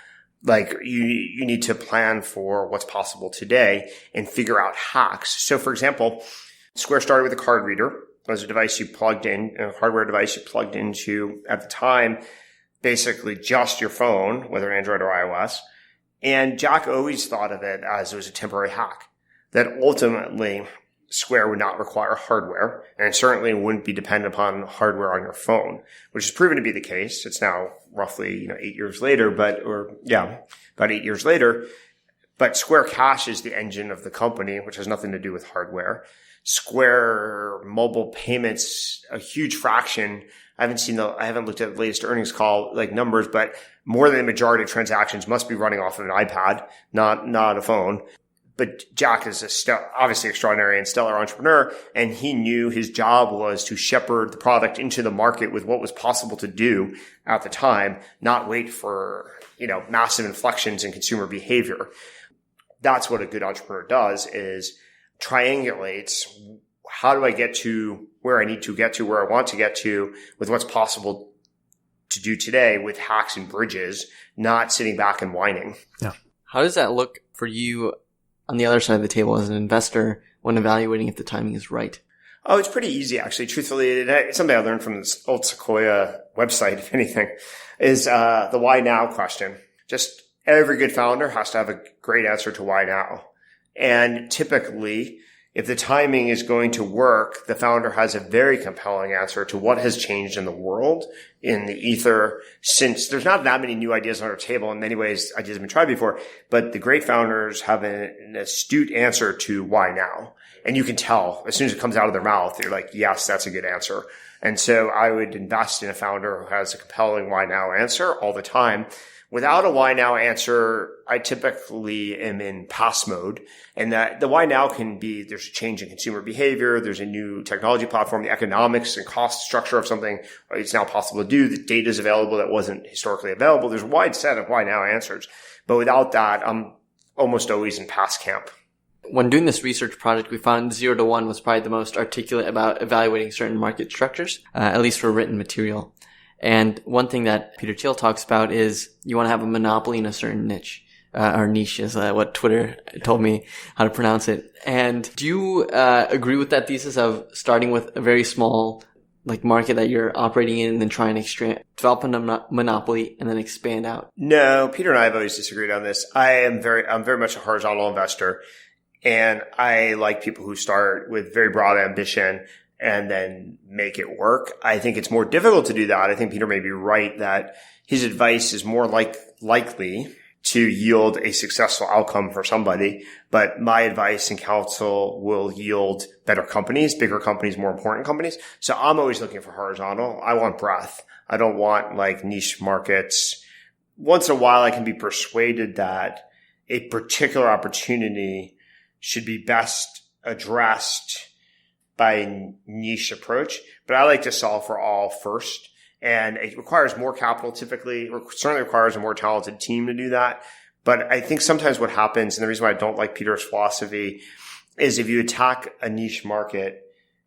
Like you need to plan for what's possible today and figure out hacks. So for example, Square started with a card reader. It was a device you plugged in, a hardware device you plugged into at the time, basically just your phone, whether Android or iOS. And Jack always thought of it as it was a temporary hack that ultimately Square would not require hardware, and it certainly wouldn't be dependent upon hardware on your phone, which has proven to be the case. It's now roughly, 8 years later, about 8 years later. But Square Cash is the engine of the company, which has nothing to do with hardware. Square mobile payments, a huge fraction. I haven't looked at the latest earnings call, numbers, but more than the majority of transactions must be running off of an iPad, not a phone. But Jack is obviously extraordinary and stellar entrepreneur, and he knew his job was to shepherd the product into the market with what was possible to do at the time, not wait for, massive inflections in consumer behavior. That's what a good entrepreneur does, is triangulates how do I get to where I need to get to, where I want to get to with what's possible to do today with hacks and bridges, not sitting back and whining. Yeah. How does that look for you on the other side of the table as an investor when evaluating if the timing is right? Oh, it's pretty easy, actually. Truthfully, it's something I learned from this old Sequoia website, if anything, is the why now question. Just every good founder has to have a great answer to why now. And typically, if the timing is going to work, the founder has a very compelling answer to what has changed in the world, in the ether, since there's not that many new ideas on our table. In many ways, ideas have been tried before, but the great founders have an astute answer to why now. And you can tell as soon as it comes out of their mouth, you're like, yes, that's a good answer. And so I would invest in a founder who has a compelling why now answer all the time. Without a why now answer, I typically am in pass mode. And that the why now can be there's a change in consumer behavior, there's a new technology platform, the economics and cost structure of something it's now possible to do, the data is available that wasn't historically available. There's a wide set of why now answers. But without that, I'm almost always in pass camp. When doing this research project, we found 0 to 1 was probably the most articulate about evaluating certain market structures, at least for written material. And one thing that Peter Thiel talks about is you want to have a monopoly in a certain niche. Or niche is what Twitter told me how to pronounce it. And do you agree with that thesis of starting with a very small market that you're operating in and then trying to develop a monopoly and then expand out? No, Peter and I have always disagreed on this. I'm very much a horizontal investor, and I like people who start with very broad ambition and then make it work. I think it's more difficult to do that. I think Peter may be right that his advice is more likely to yield a successful outcome for somebody. But my advice and counsel will yield better companies, bigger companies, more important companies. So I'm always looking for horizontal. I want breadth. I don't want niche markets. Once in a while, I can be persuaded that a particular opportunity should be best addressed by a niche approach. But I like to solve for all first. And it requires more capital typically. It certainly requires a more talented team to do that. But I think sometimes what happens, and the reason why I don't like Peter's philosophy, is if you attack a niche market,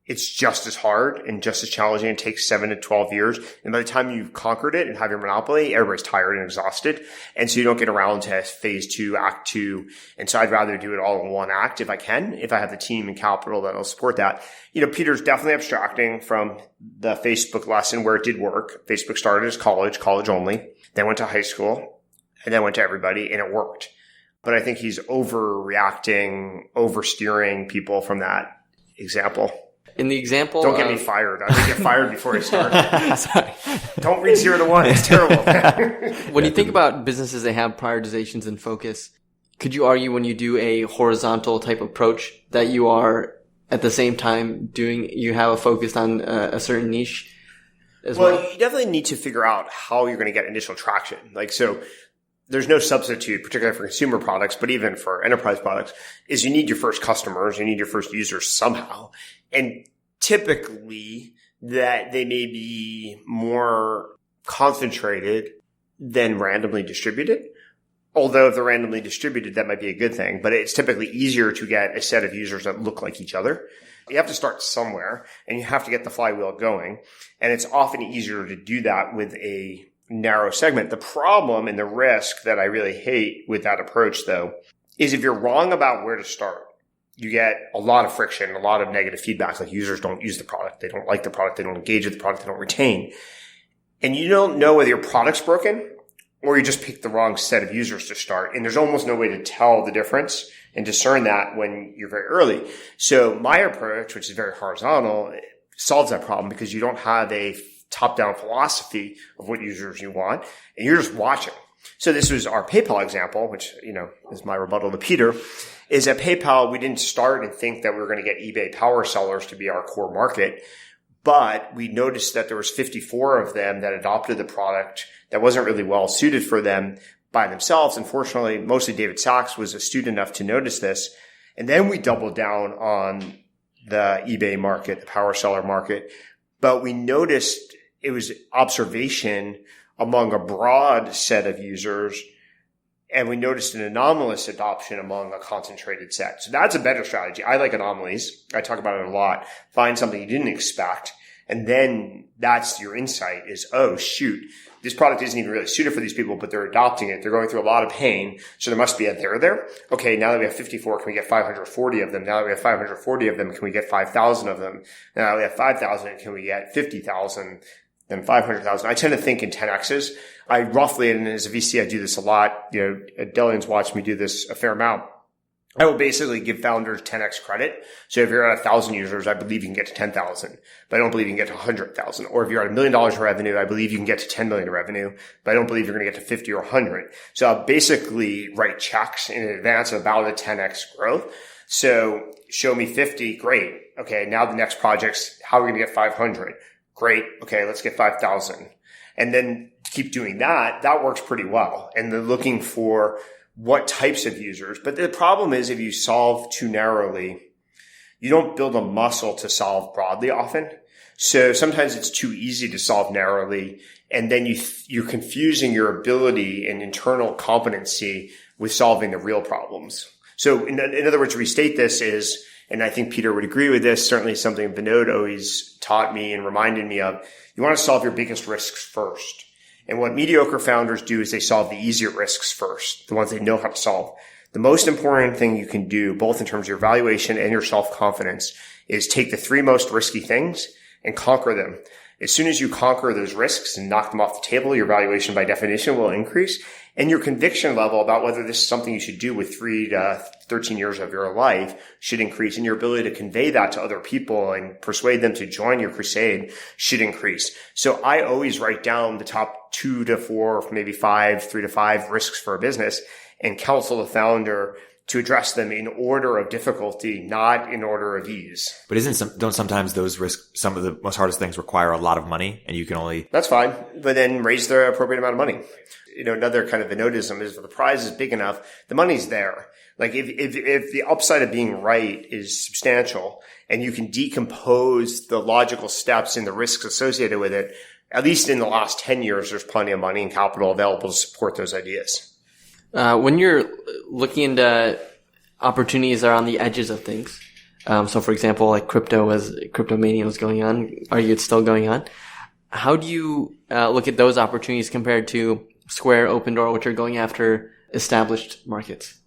it's just as hard and just as challenging. It takes 7 to 12 years. And by the time you've conquered it and have your monopoly, everybody's tired and exhausted. And so you don't get around to phase 2, act 2. And so I'd rather do it all in one act if I can, if I have the team and capital that'll support that. Peter's definitely abstracting from the Facebook lesson where it did work. Facebook started as college only, then went to high school, and then went to everybody, and it worked. But I think he's overreacting, oversteering people from that example. In the example, don't get me fired. I'm going to get fired before I start. Sorry. Don't read 0 to 1. It's terrible. When you think about businesses that have prioritizations and focus, could you argue when you do a horizontal type approach that you are at the same time you have a focus on a certain niche as well? Well, you definitely need to figure out how you're going to get initial traction. So there's no substitute, particularly for consumer products, but even for enterprise products, is you need your first customers, you need your first users somehow. And typically that they may be more concentrated than randomly distributed. Although if they're randomly distributed, that might be a good thing, but it's typically easier to get a set of users that look like each other. You have to start somewhere and you have to get the flywheel going. And it's often easier to do that with a narrow segment. The problem and the risk that I really hate with that approach, though, is if you're wrong about where to start, you get a lot of friction, a lot of negative feedback. Like users don't use the product. They don't like the product. They don't engage with the product. They don't retain. And you don't know whether your product's broken or you just picked the wrong set of users to start. And there's almost no way to tell the difference and discern that when you're very early. So my approach, which is very horizontal, solves that problem because you don't have a top-down philosophy of what users you want, and you're just watching. So this was our PayPal example, which, is my rebuttal to Peter, is at PayPal, we didn't start and think that we were going to get eBay power sellers to be our core market, but we noticed that there was 54 of them that adopted the product that wasn't really well suited for them by themselves. Unfortunately, mostly David Sachs was astute enough to notice this. And then we doubled down on the eBay market, the power seller market. But we noticed it was observation among a broad set of users. And we noticed an anomalous adoption among a concentrated set. So that's a better strategy. I like anomalies. I talk about it a lot. Find something you didn't expect. And then that's your insight is, oh, shoot, this product isn't even really suited for these people, but they're adopting it. They're going through a lot of pain. So there must be a there there. Okay, now that we have 54, can we get 540 of them? Now that we have 540 of them, can we get 5,000 of them? Now that we have 5,000, can we get 50,000? Then 500,000. I tend to think in 10Xs. I roughly, and as a VC, I do this a lot. Delian's watched me do this a fair amount. I will basically give founders 10X credit. So if you're at 1,000 users, I believe you can get to 10,000, but I don't believe you can get to 100,000. Or if you're at $1 million in revenue, I believe you can get to 10 million in revenue, but I don't believe you're going to get to 50 or 100. So I'll basically write checks in advance about a 10X growth. So show me 50. Great. Okay. Now the next project's how are we going to get 500? Great. Okay. Let's get 5,000. And then keep doing that. That works pretty well. And they're looking for what types of users. But the problem is if you solve too narrowly, you don't build a muscle to solve broadly often. So sometimes it's too easy to solve narrowly. And then you're confusing your ability and internal competency with solving the real problems. So in other words, restate this is And I think Peter would agree with this. Certainly something Vinod always taught me and reminded me of. You want to solve your biggest risks first. And what mediocre founders do is they solve the easier risks first, the ones they know how to solve. The most important thing you can do, both in terms of your valuation and your self-confidence, is take the 3 most risky things and conquer them. As soon as you conquer those risks and knock them off the table, your valuation by definition will increase, and your conviction level about whether this is something you should do with 3 to 13 years of your life should increase, and your ability to convey that to other people and persuade them to join your crusade should increase. So I always write down the top 2 to 4, maybe 5, 3 to 5 risks for a business and counsel the founder to address them in order of difficulty, not in order of ease. But don't sometimes those risks, some of the most hardest things require a lot of money and you can only... That's fine. But then raise the appropriate amount of money. Another kind of Vinodism is if the prize is big enough, the money's there. Like if the upside of being right is substantial and you can decompose the logical steps and the risks associated with it, at least in the last 10 years, there's plenty of money and capital available to support those ideas. When you're looking into opportunities that are on the edges of things, so for example, like crypto mania was going on, it's still going on. How do you look at those opportunities compared to Square, Open Door, which are going after established markets?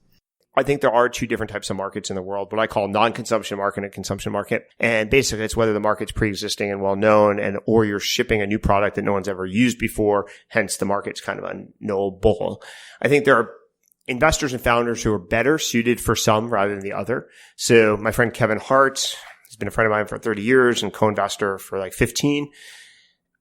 I think there are 2 different types of markets in the world, what I call non-consumption market and consumption market. And basically it's whether the market's pre-existing and well-known or you're shipping a new product that no one's ever used before. Hence the market's kind of unknowable. I think there are investors and founders who are better suited for some rather than the other. So my friend Kevin Hart, he's been a friend of mine for 30 years and co-investor for like 15,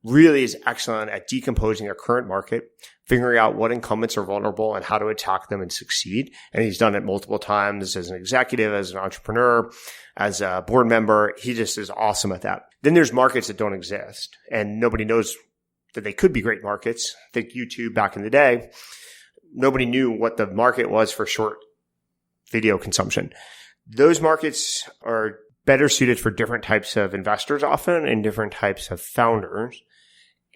really is excellent at decomposing a current market, figuring out what incumbents are vulnerable and how to attack them and succeed. And he's done it multiple times as an executive, as an entrepreneur, as a board member. He just is awesome at that. Then there's markets that don't exist and nobody knows that they could be great markets. Think YouTube back in the day. Nobody knew what the market was for short video consumption. Those markets are better suited for different types of investors often and different types of founders.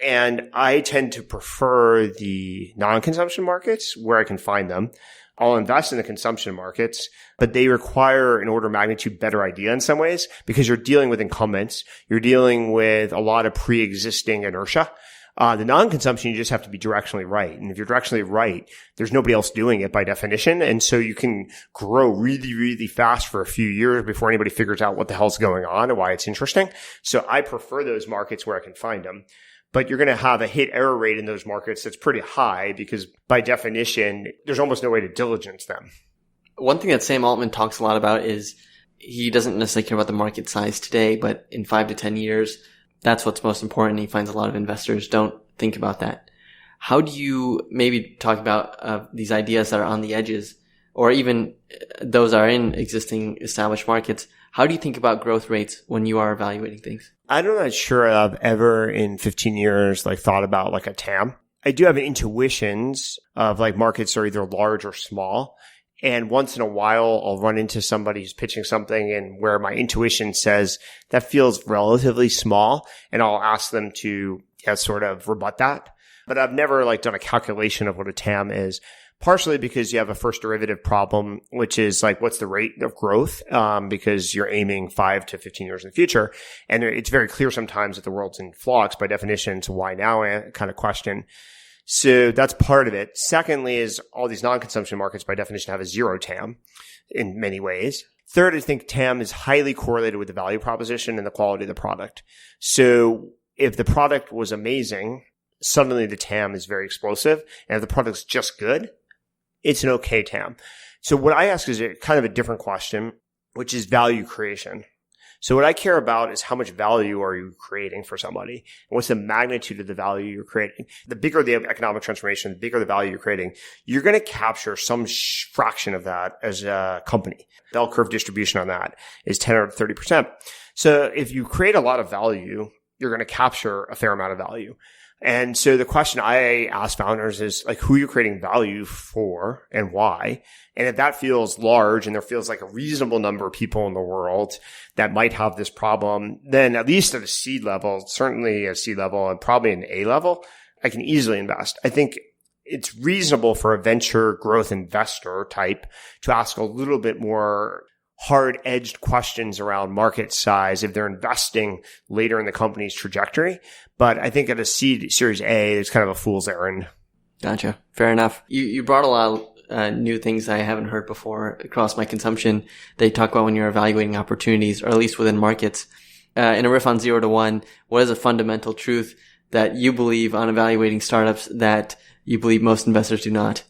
And I tend to prefer the non-consumption markets where I can find them. I'll invest in the consumption markets, but they require an order of magnitude better idea in some ways because you're dealing with incumbents. You're dealing with a lot of pre-existing inertia. The non-consumption, you just have to be directionally right. And if you're directionally right, there's nobody else doing it by definition. And so you can grow really, really fast for a few years before anybody figures out what the hell's going on and why it's interesting. So I prefer those markets where I can find them. But you're going to have a hit error rate in those markets that's pretty high because by definition, there's almost no way to diligence them. One thing that Sam Altman talks a lot about is he doesn't necessarily care about the market size today, but in 5 to 10 years, that's what's most important. He finds a lot of investors don't think about that. How do you maybe talk about these ideas that are on the edges, or even those are in existing established markets? How do you think about growth rates when you are evaluating things? I'm not sure I've ever in 15 years thought about like a TAM. I do have intuitions of like markets are either large or small. And once in a while, I'll run into somebody who's pitching something and where my intuition says that feels relatively small. And I'll ask them to sort of rebut that. But I've never done a calculation of what a TAM is, partially because you have a first derivative problem, which is what's the rate of growth? Because you're aiming 5 to 15 years in the future. And it's very clear sometimes that the world's in flux. By definition, it's a why now kind of question. So that's part of it. Secondly is all these non-consumption markets by definition have a zero TAM in many ways. Third, I think TAM is highly correlated with the value proposition and the quality of the product. So if the product was amazing, suddenly the TAM is very explosive. And if the product's just good, it's an okay TAM. So what I ask is kind of a different question, which is value creation. So what I care about is how much value are you creating for somebody? And what's the magnitude of the value you're creating? The bigger the economic transformation, the bigger the value you're creating, you're going to capture some fraction of that as a company. Bell curve distribution on that is 10 or 30%. So if you create a lot of value, you're going to capture a fair amount of value. And so the question I ask founders is who are you creating value for and why? And if that feels large and there feels like a reasonable number of people in the world that might have this problem, then at least at a seed level, certainly a seed level and probably an A level, I can easily invest. I think it's reasonable for a venture growth investor type to ask a little bit more hard-edged questions around market size if they're investing later in the company's trajectory. But I think at a Series A, it's kind of a fool's errand. Gotcha. Fair enough. You brought a lot of new things I haven't heard before across my consumption. They talk about when you're evaluating opportunities, or at least within markets. In a riff on 0 to 1, what is a fundamental truth that you believe on evaluating startups that you believe most investors do not?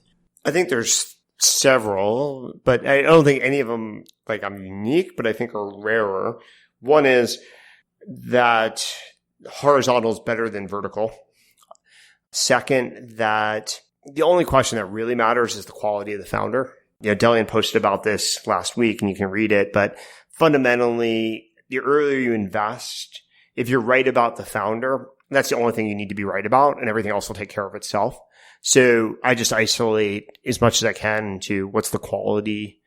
I think there's several, but I don't think any of them I'm unique, but I think are rarer. One is that horizontal is better than vertical. Second, that the only question that really matters is the quality of the founder. Delian posted about this last week and you can read it, but fundamentally, the earlier you invest, if you're right about the founder, that's the only thing you need to be right about, and everything else will take care of itself. So I just isolate as much as I can to what's the quality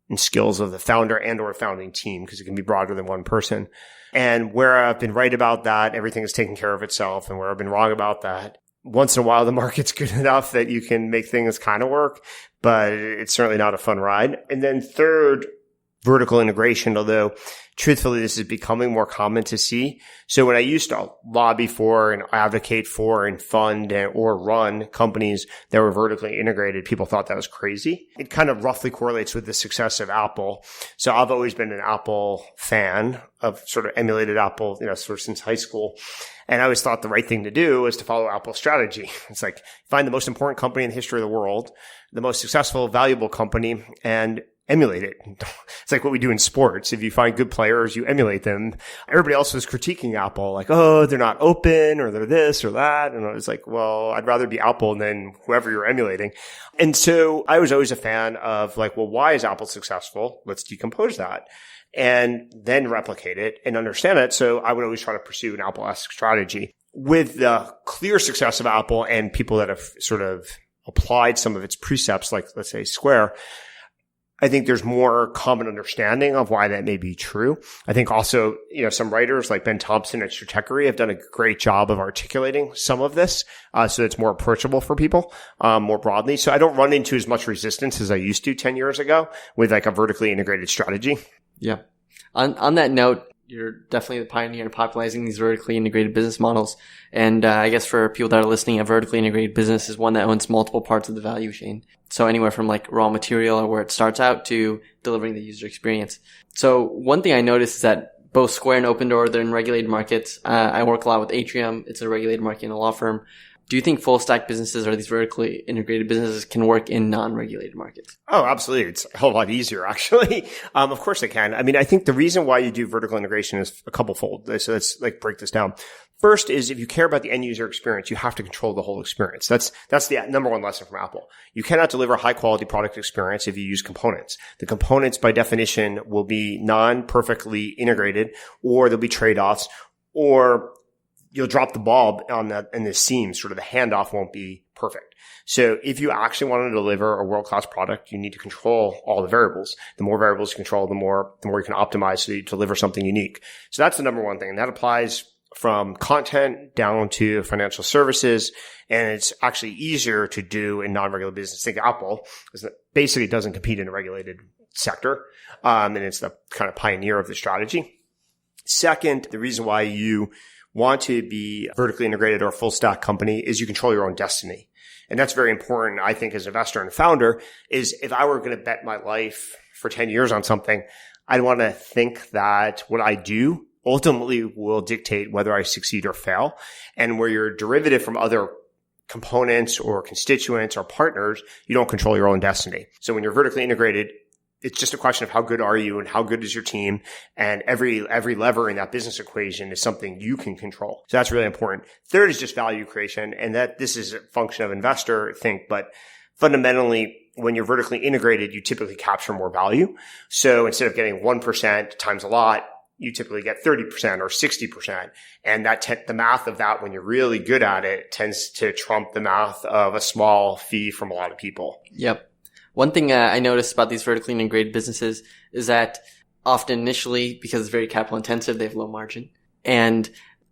and skills of the founder and or founding team, because it can be broader than one person. And where I've been right about that, everything is taking care of itself. And where I've been wrong about that, once in a while, the market's good enough that you can make things kind of work, but it's certainly not a fun ride. And then third, vertical integration, although truthfully, this is becoming more common to see. So when I used to lobby for and advocate for and fund or run companies that were vertically integrated, people thought that was crazy. It kind of roughly correlates with the success of Apple. So I've always been an Apple fan. I've sort of emulated Apple, sort of since high school. And I always thought the right thing to do was to follow Apple's strategy. It's like find the most important company in the history of the world, the most successful, valuable company, and emulate it. It's like what we do in sports. If you find good players, you emulate them. Everybody else was critiquing Apple, like, oh, they're not open, or they're this or that. And I was like, well, I'd rather be Apple than whoever you're emulating. And so I was always a fan of why is Apple successful? Let's decompose that and then replicate it and understand it. So I would always try to pursue an Apple-esque strategy. With the clear success of Apple and people that have sort of applied some of its precepts, like let's say Square, I think there's more common understanding of why that may be true. I think also, some writers like Ben Thompson at Stratechery have done a great job of articulating some of this, so it's more approachable for people, more broadly. So I don't run into as much resistance as I used to 10 years ago with a vertically integrated strategy. Yeah. On that note, you're definitely the pioneer in popularizing these vertically integrated business models. And I guess for people that are listening, a vertically integrated business is one that owns multiple parts of the value chain. So anywhere from raw material or where it starts out to delivering the user experience. So one thing I noticed is that both Square and Opendoor, they're in regulated markets. I work a lot with Atrium. It's a regulated market in a law firm. Do you think full stack businesses or these vertically integrated businesses can work in non-regulated markets? Oh, absolutely. It's a whole lot easier, actually. Of course they can. I mean, I think the reason why you do vertical integration is a couple fold. So let's break this down. First is if you care about the end user experience, you have to control the whole experience. That's the number one lesson from Apple. You cannot deliver a high quality product experience if you use components. The components by definition will be non-perfectly integrated, or there'll be trade-offs, or you'll drop the ball on that in the seams. Sort of the handoff won't be perfect. So if you actually want to deliver a world-class product, you need to control all the variables. The more variables you control, the more you can optimize so you deliver something unique. So that's the number one thing. And that applies from content down to financial services. And it's actually easier to do in non-regulated business. Think Apple basically doesn't compete in a regulated sector. And it's the kind of pioneer of the strategy. Second, the reason why you want to be vertically integrated or a full stack company is you control your own destiny. And that's very important, I think, as an investor and founder, is if I were going to bet my life for 10 years on something, I'd want to think that what I do ultimately will dictate whether I succeed or fail. And where you're derivative from other components or constituents or partners, you don't control your own destiny. So when you're vertically integrated, it's just a question of how good are you and how good is your team, and every lever in that business equation is something you can control. So that's really important. Third is just value creation, and that this is a function of investor think, but fundamentally, when you're vertically integrated, you typically capture more value. So instead of getting 1% times a lot, you typically get 30% or 60%. And the math of that, when you're really good at it, tends to trump the math of a small fee from a lot of people. Yep. One thing I noticed about these vertically integrated businesses is that often initially, because it's very capital intensive, they have low margin. And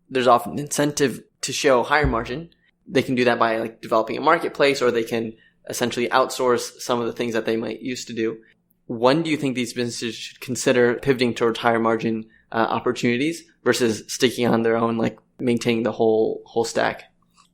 there's often incentive to show higher margin. They can do that by developing a marketplace, or they can essentially outsource some of the things that they might used to do. when do you think these businesses should consider pivoting towards higher margin opportunities versus sticking on their own, like maintaining the whole stack?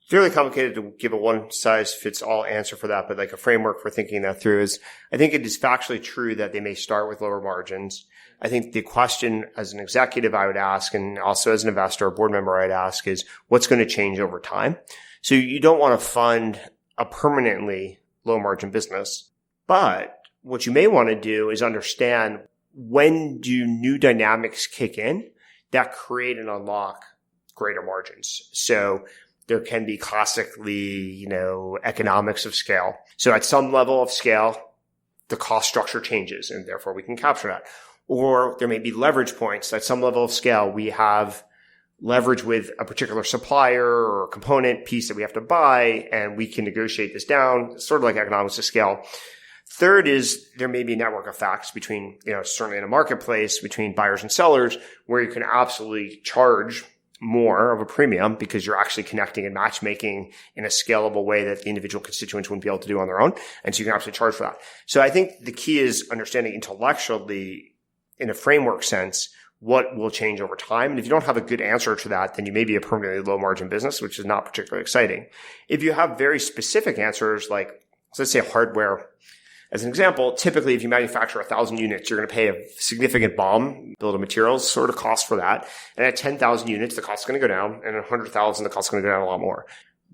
Fairly complicated to give a one-size-fits-all answer for that, but like a framework for thinking that through is, I think it is factually true that they may start with lower margins. I think the question as an executive I would ask, and also as an investor or board member I'd ask, is what's going to change over time? So you don't want to fund a permanently low-margin business, but what you may want to do is understand, when do new dynamics kick in that create and unlock greater margins? So there can be classically, economics of scale. So at some level of scale, the cost structure changes and therefore we can capture that. Or there may be leverage points. At some level of scale, we have leverage with a particular supplier or component piece that we have to buy, and we can negotiate this down, sort of like economics of scale. Third is there may be network effects between, certainly in a marketplace, between buyers and sellers, where you can absolutely charge more of a premium because you're actually connecting and matchmaking in a scalable way that the individual constituents wouldn't be able to do on their own. And so you can absolutely charge for that. So I think the key is understanding intellectually, in a framework sense, what will change over time. And if you don't have a good answer to that, then you may be a permanently low margin business, which is not particularly exciting. If you have very specific answers, like, so let's say hardware, as an example, typically if you manufacture 1,000 units, you're going to pay a significant BOM, bill of materials sort of cost for that. And at 10,000 units, the cost is going to go down. And at 100,000, the cost is going to go down a lot more.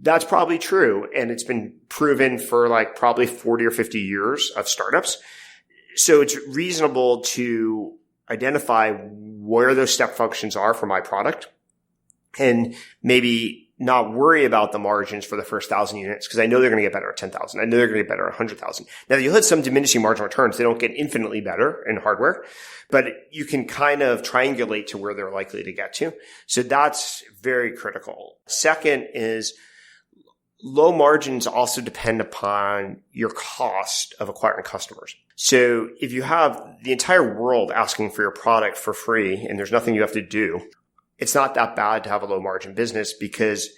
That's probably true. And it's been proven for like probably 40 or 50 years of startups. So it's reasonable to identify where those step functions are for my product and maybe not worry about the margins for the first 1,000 units, because I know they're going to get better at 10,000. I know they're going to get better at 100,000. Now, you'll hit some diminishing marginal returns. They don't get infinitely better in hardware, but you can kind of triangulate to where they're likely to get to. So that's very critical. Second is low margins also depend upon your cost of acquiring customers. So if you have the entire world asking for your product for free and there's nothing you have to do, it's not that bad to have a low margin business, because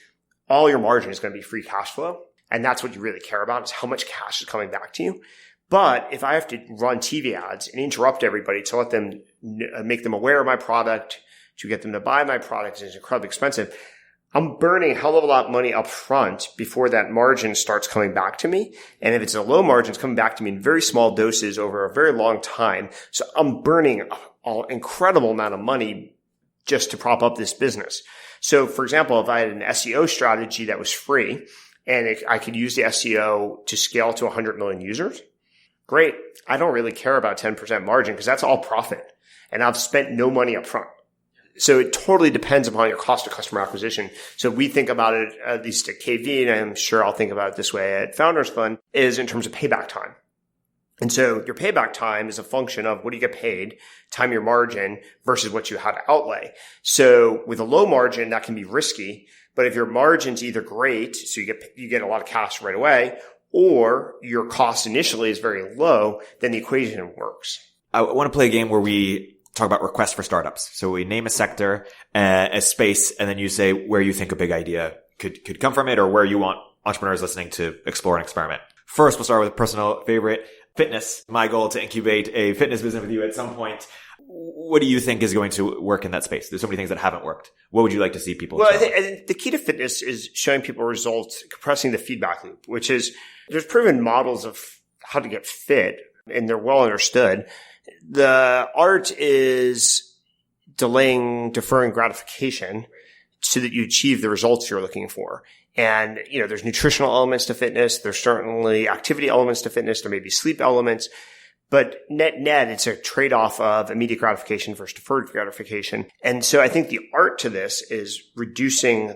all your margin is going to be free cash flow. And that's what you really care about, is how much cash is coming back to you. But if I have to run TV ads and interrupt everybody to let them make them aware of my product, to get them to buy my product, it's incredibly expensive. I'm burning a hell of a lot of money up front before that margin starts coming back to me. And if it's a low margin, it's coming back to me in very small doses over a very long time. So I'm burning an incredible amount of money just to prop up this business. So for example, if I had an SEO strategy that was free and I could use the SEO to scale to 100 million users, great. I don't really care about 10% margin because that's all profit. And I've spent no money up front. So it totally depends upon your cost of customer acquisition. So we think about it, at least at KV, and I'm sure I'll think about it this way at Founders Fund, is in terms of payback time. And so your payback time is a function of what do you get paid, time your margin versus what you had to outlay. So with a low margin, that can be risky. But if your margin's either great, so you get a lot of cash right away, or your cost initially is very low, then the equation works. I want to play a game where we talk about requests for startups. So we name a sector, a space, and then you say where you think a big idea could come from it, or where you want entrepreneurs listening to explore and experiment. First, we'll start with a personal favorite, fitness. My goal to incubate a fitness business with you at some point. What do you think is going to work in that space? There's so many things that haven't worked. What would you like to see people? Well, I think the key to fitness is showing people results, compressing the feedback loop, which is there's proven models of how to get fit, and they're well understood. The art is deferring gratification so that you achieve the results you're looking for. And, there's nutritional elements to fitness. There's certainly activity elements to fitness. There may be sleep elements. But net, it's a trade-off of immediate gratification versus deferred gratification. And so I think the art to this is compressing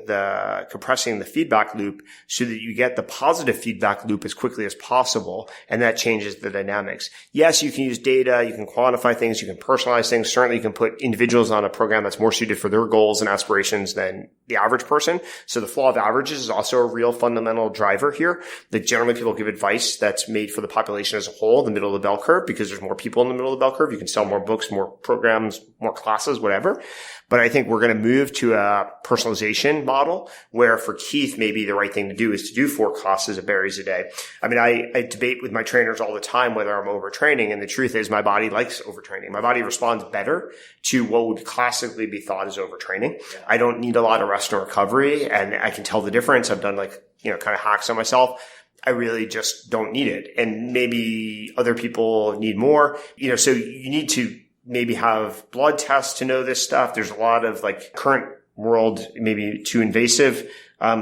the feedback loop so that you get the positive feedback loop as quickly as possible. And that changes the dynamics. Yes, you can use data. You can quantify things. You can personalize things. Certainly you can put individuals on a program that's more suited for their goals and aspirations than the average person. So the flaw of averages is also a real fundamental driver here, that generally people give advice that's made for the population as a whole, the middle of the bell curve, because there's more people in the middle of the bell curve. You can sell more books, more programs, more classes, whatever. But I think we're going to move to a personalization model where for Keith, maybe the right thing to do is to do 4 classes of berries a day. I mean, I debate with my trainers all the time whether I'm overtraining. And the truth is my body likes overtraining. My body responds better to what would classically be thought as overtraining. I don't need a lot of rest and recovery, and I can tell the difference. I've done kind of hacks on myself. I really just don't need it. And maybe other people need more, so you need to maybe have blood tests to know this stuff. There's a lot of current world, maybe too invasive,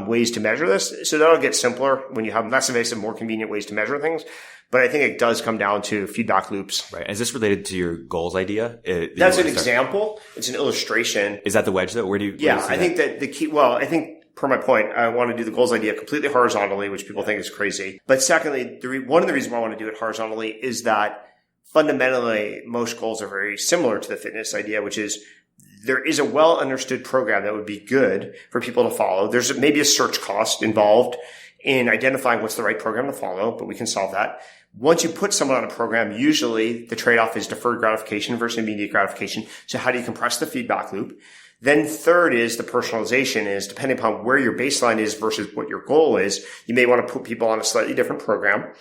ways to measure this. So that'll get simpler when you have less invasive, more convenient ways to measure things. But I think it does come down to feedback loops. Right. Is this related to your goals idea? That's an example. It's an illustration. Is that the wedge though? Where do you see I think that the key, I think per my point, I want to do the goals idea completely horizontally, which people think is crazy. But secondly, one of the reasons why I want to do it horizontally is that fundamentally most goals are very similar to the fitness idea, which is there is a well understood program that would be good for people to follow. There's maybe a search cost involved in identifying what's the right program to follow, but we can solve that. Once you put someone on a program, usually the trade-off is deferred gratification versus immediate gratification. So how do you compress the feedback loop? Then third is the personalization is depending upon where your baseline is versus what your goal is. You may want to put people on a slightly different program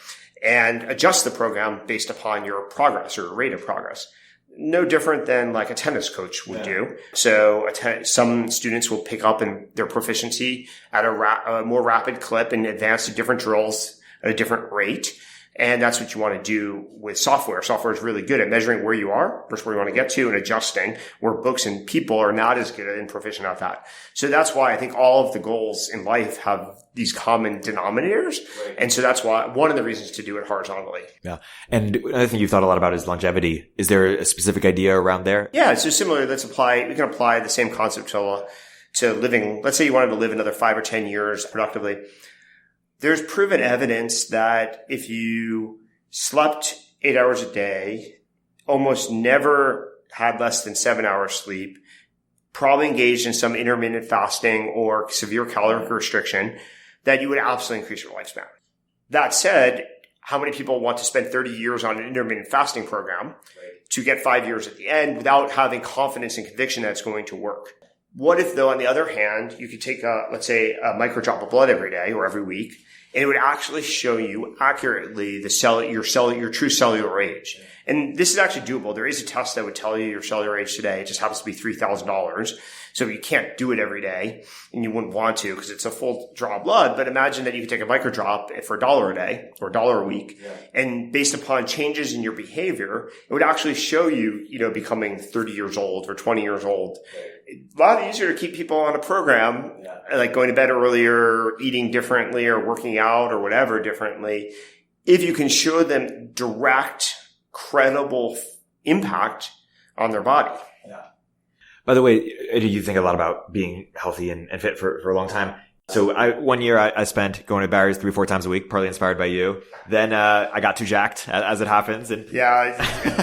and adjust the program based upon your progress or rate of progress. No different than a tennis coach would do. So some students will pick up in their proficiency at a more rapid clip and advance to different drills at a different rate. And that's what you want to do with software. Software is really good at measuring where you are versus where you want to get to and adjusting, where books and people are not as good and proficient at that. So that's why I think all of the goals in life have these common denominators. Right. And so that's why one of the reasons to do it horizontally. Yeah. And another thing you've thought a lot about is longevity. Is there a specific idea around there? Yeah. So similar, we can apply the same concept to living. Let's say you wanted to live another 5 or 10 years productively. There's proven evidence that if you slept 8 hours a day, almost never had less than 7 hours sleep, probably engaged in some intermittent fasting or severe caloric restriction, that you would absolutely increase your lifespan. That said, how many people want to spend 30 years on an intermittent fasting program to get 5 years at the end without having confidence and conviction that it's going to work? What if, though, on the other hand, you could take let's say a micro drop of blood every day or every week, and it would actually show you accurately your true cellular age. And this is actually doable. There is a test that would tell you your cellular age today. It just happens to be $3,000. So you can't do it every day, and you wouldn't want to because it's a full draw of blood. But imagine that you could take a micro drop for $1 a day or $1 a week. Yeah. And based upon changes in your behavior, it would actually show you, becoming 30 years old or 20 years old. Right. A lot easier to keep people on a program, like going to bed earlier, eating differently, or working out or whatever differently, if you can show them direct, credible impact on their body. Yeah. By the way, you think a lot about being healthy and fit for a long time. So one year I spent going to Barry's 3-4 times a week, partly inspired by you. Then I got too jacked, as it happens. And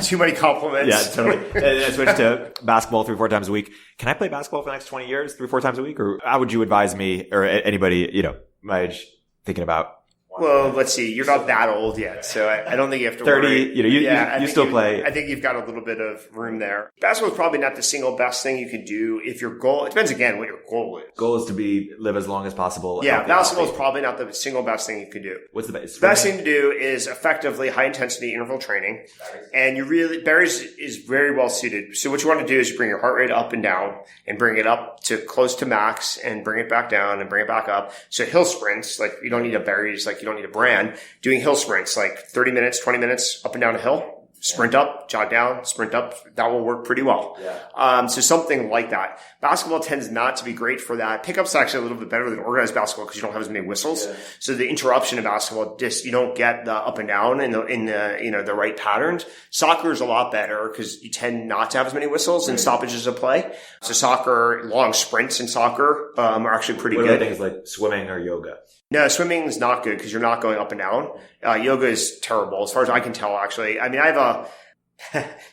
too many compliments. Yeah, totally. And I switched to basketball 3-4 times a week. Can I play basketball for the next 20 years, 3-4 times a week? Or how would you advise me or anybody, my age, thinking about? Well, let's see. You're not that old yet, so I don't think you have to 30, worry. you still play. I think you've got a little bit of room there. Basketball is probably not the single best thing you can do if your goal, it depends again what your goal is. Goal is to live as long as possible. Yeah, basketball is probably not the single best thing you can do. What's the best? The best thing to do is effectively high intensity interval training. And Barry's is very well suited. So what you want to do is you bring your heart rate up and down and bring it up to close to max and bring it back down and bring it back up. So hill sprints, you don't need a Barry's, you don't need a brand. Doing hill sprints, 30 minutes, 20 minutes up and down a hill, sprint up, jog down, sprint up. That will work pretty well. Yeah. So something like that. Basketball tends not to be great for that. Pickup's actually a little bit better than organized basketball because you don't have as many whistles. Yeah. So the interruption in basketball, you don't get the up and down in the right patterns. Soccer is a lot better because you tend not to have as many whistles and stoppages of play. So long sprints in soccer are actually pretty good. What are things like swimming or yoga? No, swimming is not good because you're not going up and down. Yoga is terrible as far as I can tell, actually. I mean, I have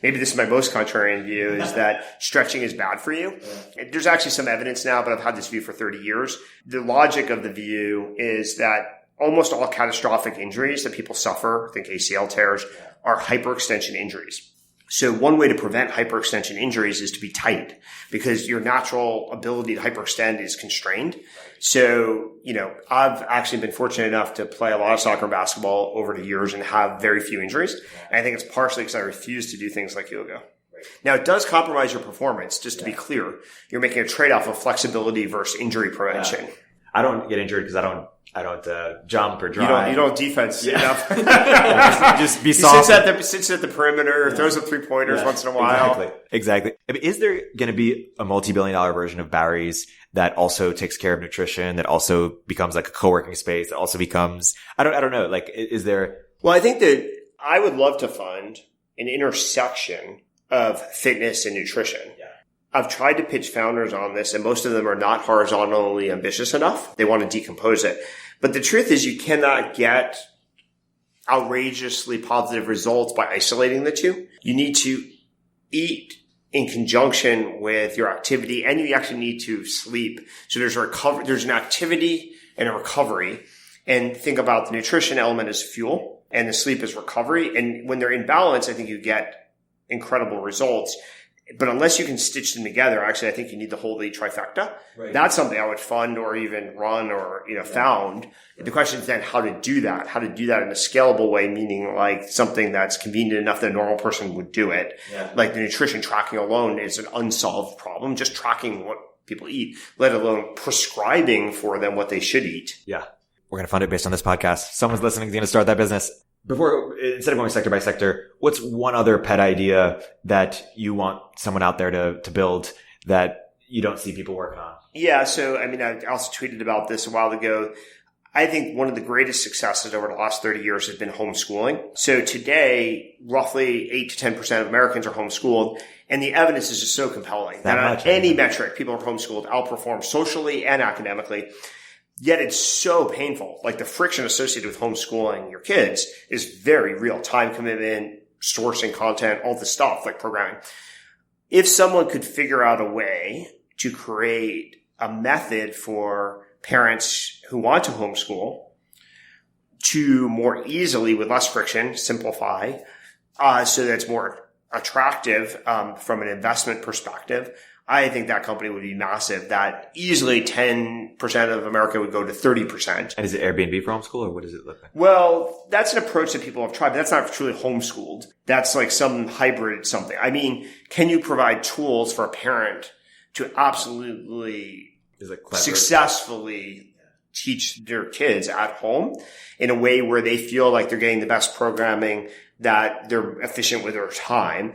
maybe this is my most contrarian view is that stretching is bad for you. There's actually some evidence now, but I've had this view for 30 years. The logic of the view is that almost all catastrophic injuries that people suffer, think ACL tears, are hyperextension injuries. So one way to prevent hyperextension injuries is to be tight, because your natural ability to hyperextend is constrained. So, I've actually been fortunate enough to play a lot of soccer and basketball over the years and have very few injuries. And I think it's partially because I refuse to do things like yoga. Now, it does compromise your performance, just to be clear. You're making a trade-off of flexibility versus injury prevention. I don't get injured because I don't jump or drive. You don't defense enough. Just be soft. He sits at the perimeter, throws up 3-pointers once in a while. Exactly. I mean, is there going to be a multi-billion-dollar version of Barry's that also takes care of nutrition, that also becomes like a co-working space, that also becomes, I don't know, like, is there? Well, I think that I would love to fund an intersection of fitness and nutrition. Yeah. I've tried to pitch founders on this, and most of them are not horizontally ambitious enough. They want to decompose it. But the truth is, you cannot get outrageously positive results by isolating the two. You need to eat in conjunction with your activity, and you actually need to sleep. So there's an activity and a recovery. And think about the nutrition element as fuel and the sleep as recovery. And when they're in balance, I think you get incredible results. But unless you can stitch them together, actually, I think you need the holy trifecta. Right. That's something I would fund or even run or, found. The question is then how to do that in a scalable way, meaning like something that's convenient enough that a normal person would do it. Yeah. Like the nutrition tracking alone is an unsolved problem. Just tracking what people eat, let alone prescribing for them what they should eat. Yeah. We're going to fund it based on this podcast. Someone's listening is going to start that business. Instead of going sector by sector, what's one other pet idea that you want someone out there to build that you don't see people working on? Yeah. So, I also tweeted about this a while ago. I think one of the greatest successes over the last 30 years has been homeschooling. So today, roughly 8 to 10% of Americans are homeschooled, and the evidence is just so compelling that on any metric, people are homeschooled outperform socially and academically. Yet it's so painful. Like the friction associated with homeschooling your kids is very real. Time commitment, sourcing content, all the stuff like programming. If someone could figure out a way to create a method for parents who want to homeschool to more easily, with less friction, simplify, so that it's more attractive from an investment perspective, I think that company would be massive. That easily 10% of America would go to 30%. And is it Airbnb for homeschool, or what does it look like? Well, that's an approach that people have tried, but that's not truly homeschooled. That's like some hybrid something. Can you provide tools for a parent to absolutely successfully teach their kids at home in a way where they feel like they're getting the best programming, that they're efficient with their time?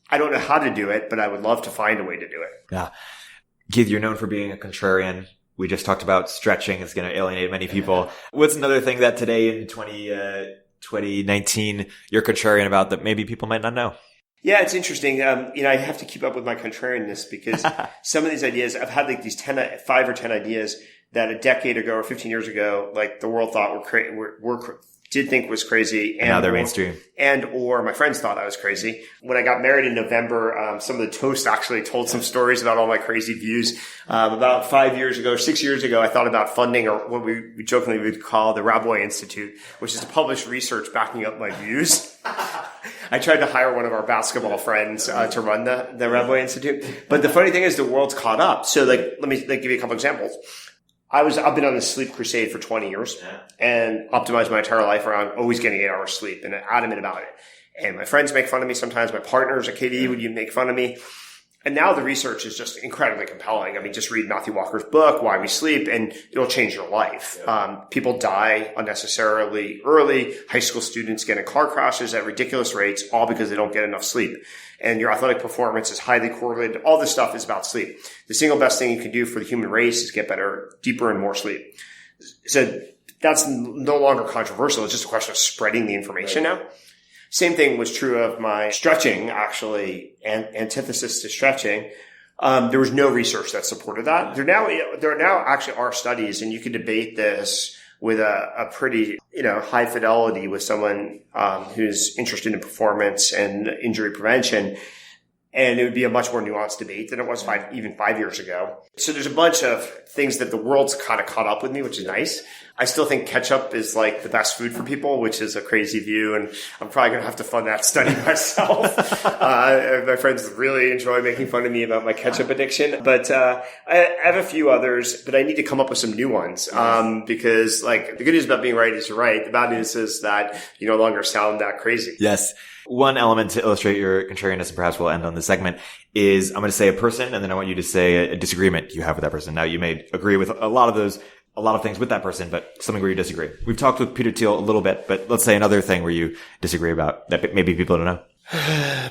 I don't know how to do it, but I would love to find a way to do it. Yeah. Keith, you're known for being a contrarian. We just talked about stretching is going to alienate many people. What's another thing that today in 2019 you're contrarian about that maybe people might not know? Yeah, it's interesting. I have to keep up with my contrarianness because some of these ideas, I've had like these 5 or 10 ideas that a decade ago or 15 years ago, like the world thought did think was crazy. And now they're mainstream. Or my friends thought I was crazy. When I got married in November, some of the toast actually told some stories about all my crazy views. About 6 years ago, I thought about funding or what we jokingly would call the Rabois Institute, which is to publish research backing up my views. I tried to hire one of our basketball friends to run the Rabois Institute. But the funny thing is the world's caught up. So let me give you a couple examples. I've been on this sleep crusade for 20 years and optimized my entire life around always getting 8 hours sleep and adamant about it. And my friends make fun of me sometimes. My partners at KD would make fun of me. And now the research is just incredibly compelling. Just read Matthew Walker's book, Why We Sleep, and it'll change your life. People die unnecessarily early. High school students get in car crashes at ridiculous rates, all because they don't get enough sleep. And your athletic performance is highly correlated. All this stuff is about sleep. The single best thing you can do for the human race is get better, deeper, and more sleep. So that's no longer controversial. It's just a question of spreading the information now. Same thing was true of my stretching, actually, and antithesis to stretching. There was no research that supported that. There now actually are studies, and you can debate this with a pretty, high fidelity with someone, who's interested in performance and injury prevention. And it would be a much more nuanced debate than it was 5 years ago. So there's a bunch of things that the world's kind of caught up with me, which is nice. I still think ketchup is like the best food for people, which is a crazy view. And I'm probably going to have to fund that study myself. My friends really enjoy making fun of me about my ketchup addiction. But I have a few others, but I need to come up with some new ones. Because like the good news about being right is you're right. The bad news is that you no longer sound that crazy. Yes. One element to illustrate your contrarianism, perhaps we'll end on this segment, is I'm going to say a person, and then I want you to say a disagreement you have with that person. Now, you may agree with a lot of things with that person, but something where you disagree. We've talked with Peter Thiel a little bit, but let's say another thing where you disagree about that maybe people don't know.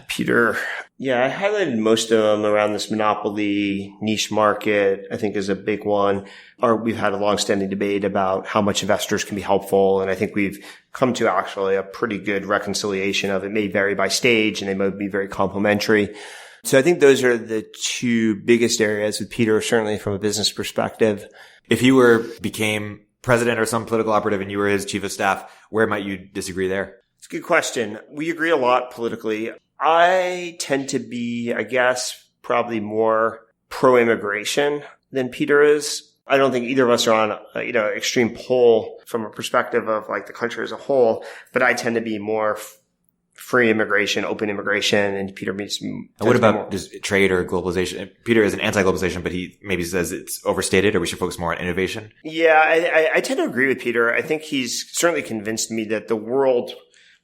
Peter. Yeah, I highlighted most of them around this monopoly niche market, I think is a big one. Or we've had a long-standing debate about how much investors can be helpful. And I think we've come to actually a pretty good reconciliation of it. May vary by stage and they might be very complementary. So I think those are the two biggest areas with Peter, certainly from a business perspective. If you became president or some political operative and you were his chief of staff, where might you disagree there? It's a good question. We agree a lot politically. I tend to be, I guess, probably more pro-immigration than Peter is. I don't think either of us are on, extreme pole from a perspective of like the country as a whole, but I tend to be more free immigration, open immigration, and Peter means. And what about just trade or globalization? Peter is an anti-globalization, but he maybe says it's overstated or we should focus more on innovation. Yeah, I tend to agree with Peter. I think he's certainly convinced me that the world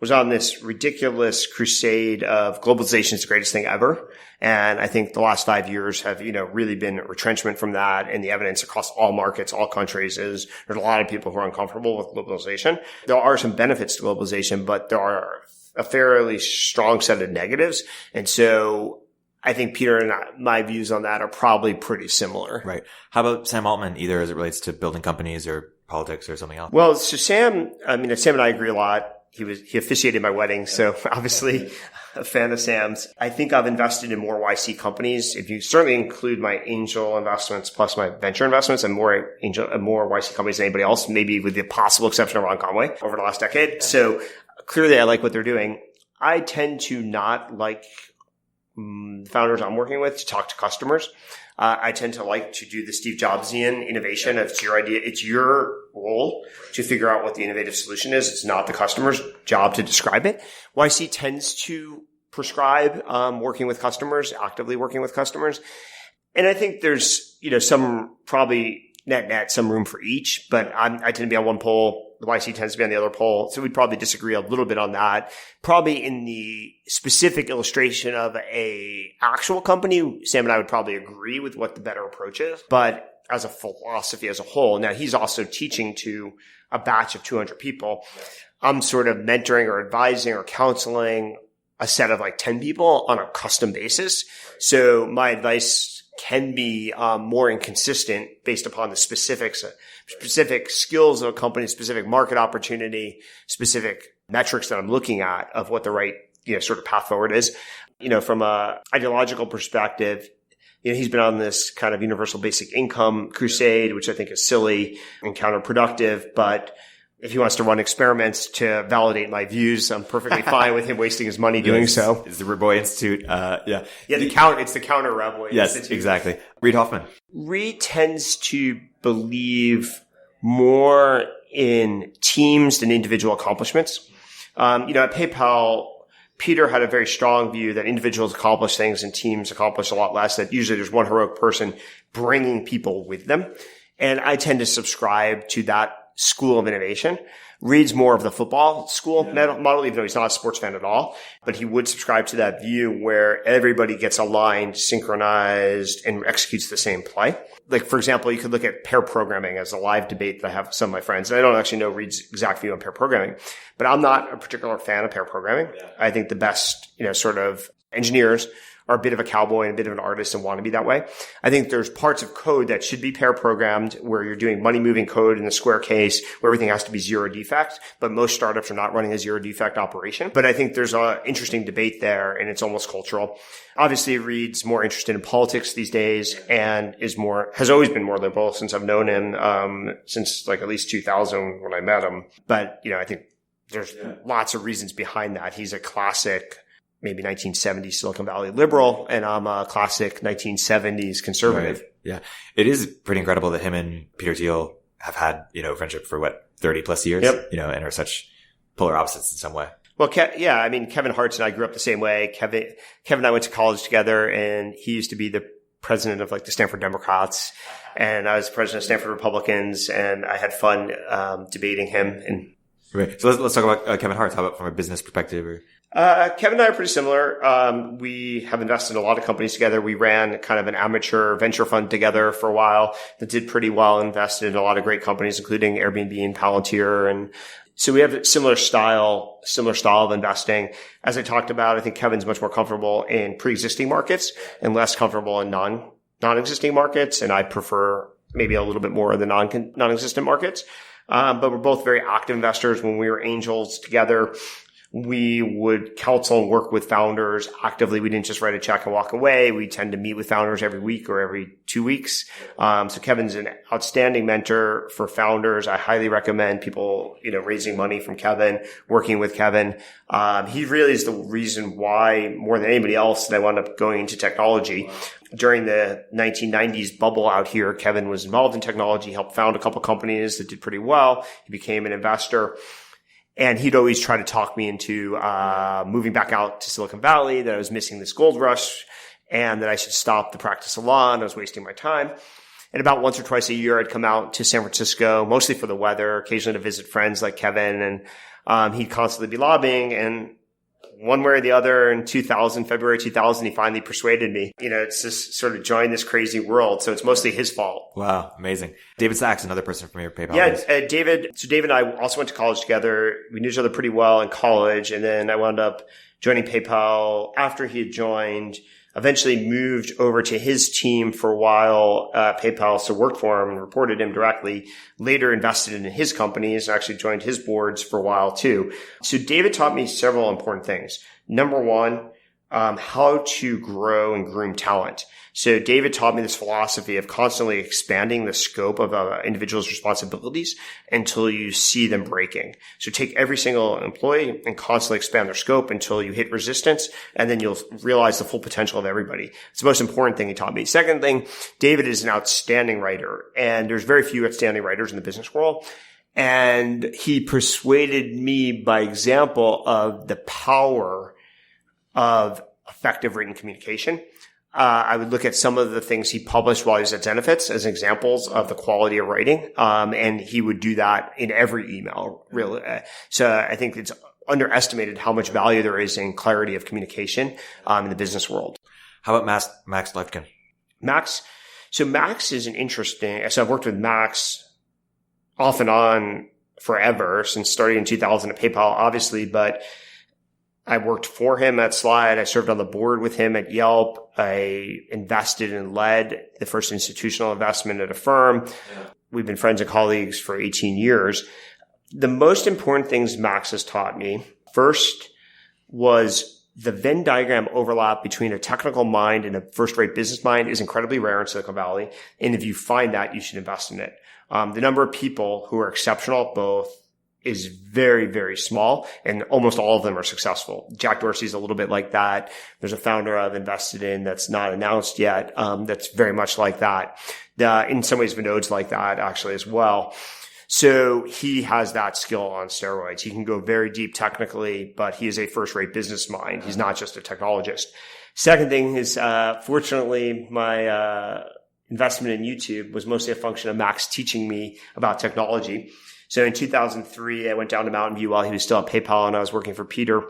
was on this ridiculous crusade of globalization is the greatest thing ever. And I think the last 5 years have, really been a retrenchment from that. And the evidence across all markets, all countries is there's a lot of people who are uncomfortable with globalization. There are some benefits to globalization, but there are a fairly strong set of negatives. And so I think Peter and my views on that are probably pretty similar. Right. How about Sam Altman, either as it relates to building companies or politics or something else? Well, so Sam and I agree a lot. He officiated my wedding, so obviously a fan of Sam's. I think I've invested in more YC companies. If you certainly include my angel investments plus my venture investments, and more YC companies than anybody else, maybe with the possible exception of Ron Conway over the last decade. So clearly I like what they're doing. I tend to not like founders I'm working with to talk to customers. I tend to like to do the Steve Jobsian innovation. If it's your idea, it's your role to figure out what the innovative solution is. It's not the customer's job to describe it. YC tends to prescribe working with customers, actively working with customers. And I think there's, some probably net some room for each, but I tend to be on one pole. The YC tends to be on the other pole. So we'd probably disagree a little bit on that. Probably in the specific illustration of a actual company, Sam and I would probably agree with what the better approach is. But as a philosophy as a whole, now he's also teaching to a batch of 200 people. I'm sort of mentoring or advising or counseling a set of like 10 people on a custom basis. So my advice can be more inconsistent based upon the specific skills of a company, specific market opportunity, specific metrics that I'm looking at of what the right, sort of path forward is. From a ideological perspective, he's been on this kind of universal basic income crusade, which I think is silly and counterproductive. But if he wants to run experiments to validate my views, I'm perfectly fine with him wasting his money doing so. It's the Rabois Institute. Yeah. It's the counter Rabois Yes, Institute. exactly. Reid Hoffman. Reid tends to believe more in teams than individual accomplishments. At PayPal, Peter had a very strong view that individuals accomplish things and teams accomplish a lot less, that usually there's one heroic person bringing people with them. And I tend to subscribe to that school of innovation. Reid's more of the football school model, even though he's not a sports fan at all. But he would subscribe to that view where everybody gets aligned, synchronized, and executes the same play. Like, for example, you could look at pair programming as a live debate that I have with some of my friends. And I don't actually know Reid's exact view on pair programming, but I'm not a particular fan of pair programming. I think the best, sort of engineers are a bit of a cowboy and a bit of an artist and want to be that way. I think there's parts of code that should be pair programmed where you're doing money moving code in the Square case where everything has to be zero defect, but most startups are not running a zero defect operation. But I think there's an interesting debate there and it's almost cultural. Obviously, Reid's more interested in politics these days and has always been more liberal since I've known him, since like at least 2000 when I met him. But, I think there's lots of reasons behind that. He's a classic maybe 1970s Silicon Valley liberal, and I'm a classic 1970s conservative. Right. Yeah. It is pretty incredible that him and Peter Thiel have had, friendship for 30 plus years, Yep. And are such polar opposites in some way. Well, Kevin Hartz and I grew up the same way. Kevin and I went to college together, and he used to be the president of the Stanford Democrats, and I was president of Stanford Republicans, and I had fun debating him. And right. So let's talk about Kevin Hartz. How about from a business perspective? Kevin and I are pretty similar. We have invested in a lot of companies together. We ran kind of an amateur venture fund together for a while that did pretty well, invested in a lot of great companies, including Airbnb and Palantir. And so we have a similar style of investing. As I talked about, I think Kevin's much more comfortable in pre-existing markets and less comfortable in non-existing markets. And I prefer maybe a little bit more of the non-existent markets. But we're both very active investors. When we were angels together, we would counsel and work with founders actively. We didn't just write a check and walk away. We tend to meet with founders every week or every 2 weeks. So Kevin's an outstanding mentor for founders. I highly recommend people, raising money from Kevin, working with Kevin. He really is the reason why, more than anybody else, that I wound up going into technology. During the 1990s bubble out here, Kevin was involved in technology, helped found a couple companies that did pretty well. He became an investor. And he'd always try to talk me into moving back out to Silicon Valley, that I was missing this gold rush, and that I should stop the practice of law, and I was wasting my time. And about once or twice a year, I'd come out to San Francisco, mostly for the weather, occasionally to visit friends like Kevin, and he'd constantly be lobbying. And one way or the other, in February 2000, he finally persuaded me. It's just sort of join this crazy world. So it's mostly his fault. Wow. Amazing. David Sachs, another person from your PayPal. Yeah, David. So David and I also went to college together. We knew each other pretty well in college. And then I wound up joining PayPal after he had joined, eventually moved over to his team for a while, PayPal. So worked for him and reported him directly. Later invested in his companies, actually joined his boards for a while too. So David taught me several important things. Number one, how to grow and groom talent. So David taught me this philosophy of constantly expanding the scope of an individual's responsibilities until you see them breaking. So take every single employee and constantly expand their scope until you hit resistance, and then you'll realize the full potential of everybody. It's the most important thing he taught me. Second thing, David is an outstanding writer, and there's very few outstanding writers in the business world. And he persuaded me by example of the power of effective written communication. I would look at some of the things he published while he was at Zenefits as examples of the quality of writing. And he would do that in every email, really. So I think it's underestimated how much value there is in clarity of communication, in the business world. How about Max Levchin? Max. So Max is so I've worked with Max off and on forever, since starting in 2000 at PayPal, obviously, but I worked for him at Slide. I served on the board with him at Yelp. I invested and led the first institutional investment at a firm. Yeah. We've been friends and colleagues for 18 years. The most important things Max has taught me, first, was the Venn diagram overlap between a technical mind and a first-rate business mind is incredibly rare in Silicon Valley. And if you find that, you should invest in it. The number of people who are exceptional at both is very, very small, and almost all of them are successful. Jack Dorsey's a little bit like that. There's a founder I've invested in that's not announced yet, that's very much like that. In some ways, Vinod's like that actually as well. So he has that skill on steroids. He can go very deep technically, but he is a first-rate business mind. He's not just a technologist. Second thing is, fortunately, my investment in YouTube was mostly a function of Max teaching me about technology. So in 2003, I went down to Mountain View while he was still at PayPal, and I was working for Peter,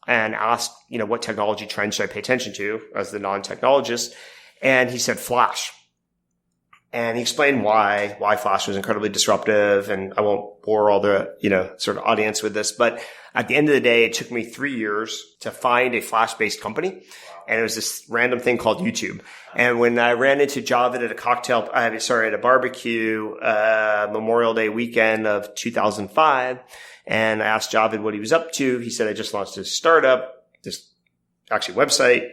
and asked, what technology trends should I pay attention to as the non-technologist? And he said Flash. And he explained why Flash was incredibly disruptive. And I won't bore all the, sort of audience with this, but at the end of the day, it took me 3 years to find a Flash-based company. And it was this random thing called YouTube. And when I ran into Javed at a barbecue, Memorial Day weekend of 2005, and I asked Javed what he was up to, he said, I just launched a startup, this actually website.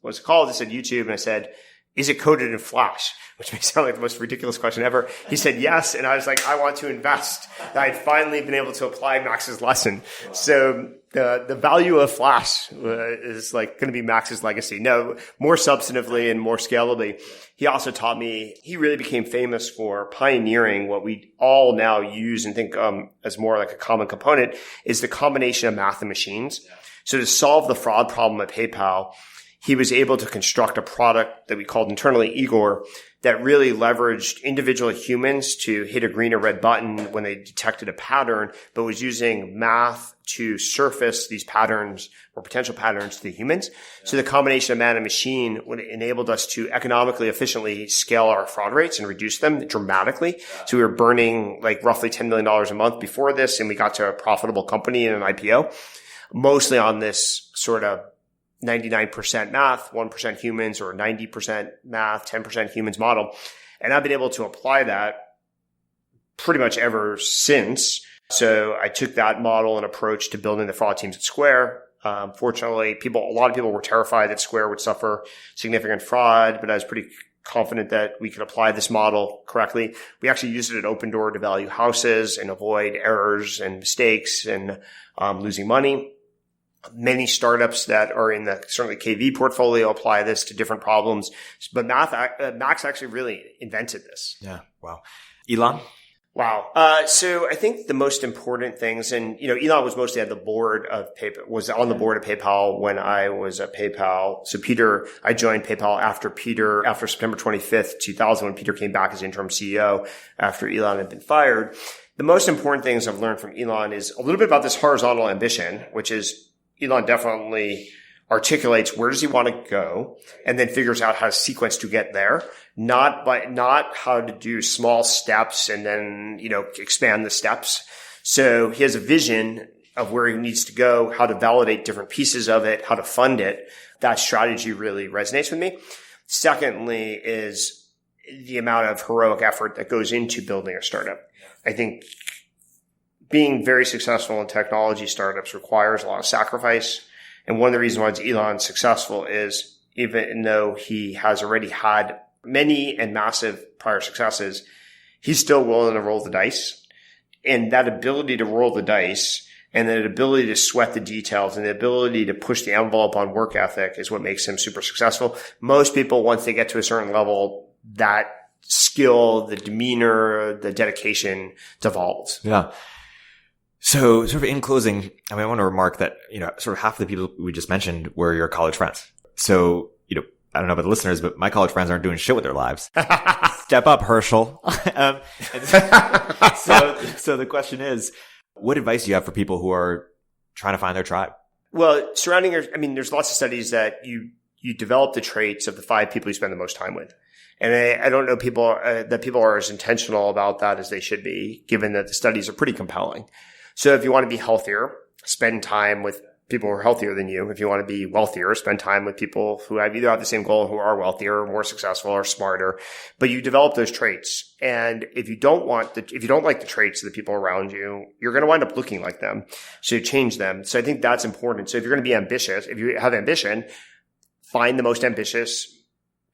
What's it called? He said YouTube. And I said, is it coded in Flash? Which may sound like the most ridiculous question ever. He said yes. And I was like, I want to invest. I'd finally been able to apply Max's lesson. So the value of Flash is like going to be Max's legacy. No, more substantively and more scalably. He also taught me, he really became famous for pioneering what we all now use and think as more like a common component is the combination of math and machines. So to solve the fraud problem at PayPal, he was able to construct a product that we called internally Igor that really leveraged individual humans to hit a green or red button when they detected a pattern, but was using math to surface these patterns or potential patterns to the humans. So the combination of man and machine would enabled us to economically efficiently scale our fraud rates and reduce them dramatically. So we were burning like roughly $10 million a month before this, and we got to a profitable company in an IPO, mostly on this sort of 99% math, 1% humans, or 90% math, 10% humans model. And I've been able to apply that pretty much ever since. So I took that model and approach to building the fraud teams at Square. Fortunately, a lot of people were terrified that Square would suffer significant fraud, but I was pretty confident that we could apply this model correctly. We actually used it at Open Door to value houses and avoid errors and mistakes and losing money. Many startups that are in the certainly KV portfolio apply this to different problems, but Max actually really invented this. Yeah. Wow. Elon? Wow. So I think the most important things, and Elon was mostly at the board of PayPal, was on the board of PayPal when I was at PayPal. So I joined PayPal after September 25th, 2000, when Peter came back as interim CEO after Elon had been fired. The most important things I've learned from Elon is a little bit about this horizontal ambition, which is Elon definitely articulates where does he want to go and then figures out how to sequence to get there, not how to do small steps and then, expand the steps. So he has a vision of where he needs to go, how to validate different pieces of it, how to fund it. That strategy really resonates with me. Secondly is the amount of heroic effort that goes into building a startup. I think being very successful in technology startups requires a lot of sacrifice. And one of the reasons why Elon's successful is even though he has already had many and massive prior successes, he's still willing to roll the dice. And that ability to roll the dice and that ability to sweat the details and the ability to push the envelope on work ethic is what makes him super successful. Most people, once they get to a certain level, that skill, the demeanor, the dedication devolves. Yeah. So sort of in closing, I want to remark that, sort of half of the people we just mentioned were your college friends. So, I don't know about the listeners, but my college friends aren't doing shit with their lives. Step up, Herschel. So the question is, what advice do you have for people who are trying to find their tribe? Well, there's lots of studies that you develop the traits of the 5 people you spend the most time with. And I don't know that people are as intentional about that as they should be, given that the studies are pretty compelling. So if you want to be healthier, spend time with people who are healthier than you. If you want to be wealthier, spend time with people who either have the same goal, who are wealthier, more successful, or smarter. But you develop those traits. And if you don't like the traits of the people around you, you're going to wind up looking like them. So change them. So I think that's important. So if you're going to be ambitious, if you have ambition, find the most ambitious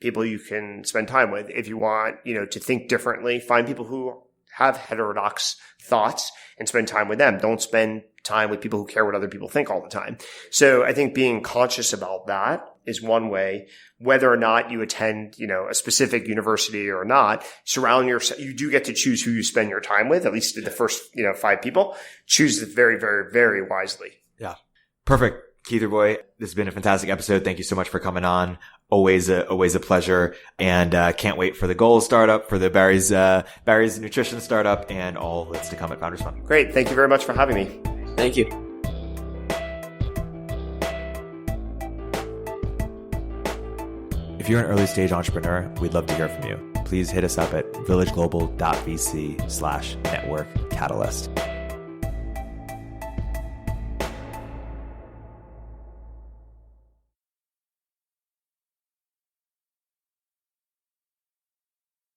people you can spend time with. If you want, to think differently, find people who have heterodox thoughts and spend time with them. Don't spend time with people who care what other people think all the time. So I think being conscious about that is one way. Whether or not you attend, a specific university or not, surround yourself. You do get to choose who you spend your time with, at least the first, 5 people. Choose it very, very, very wisely. Yeah. Perfect. Keith Rabois, this has been a fantastic episode. Thank you so much for coming on. Always a pleasure. And can't wait for the Goals startup, for the Barry's Nutrition startup, and all that's to come at Founders Fund. Great. Thank you very much for having me. Thank you. If you're an early stage entrepreneur, we'd love to hear from you. Please hit us up at villageglobal.vc/network catalyst.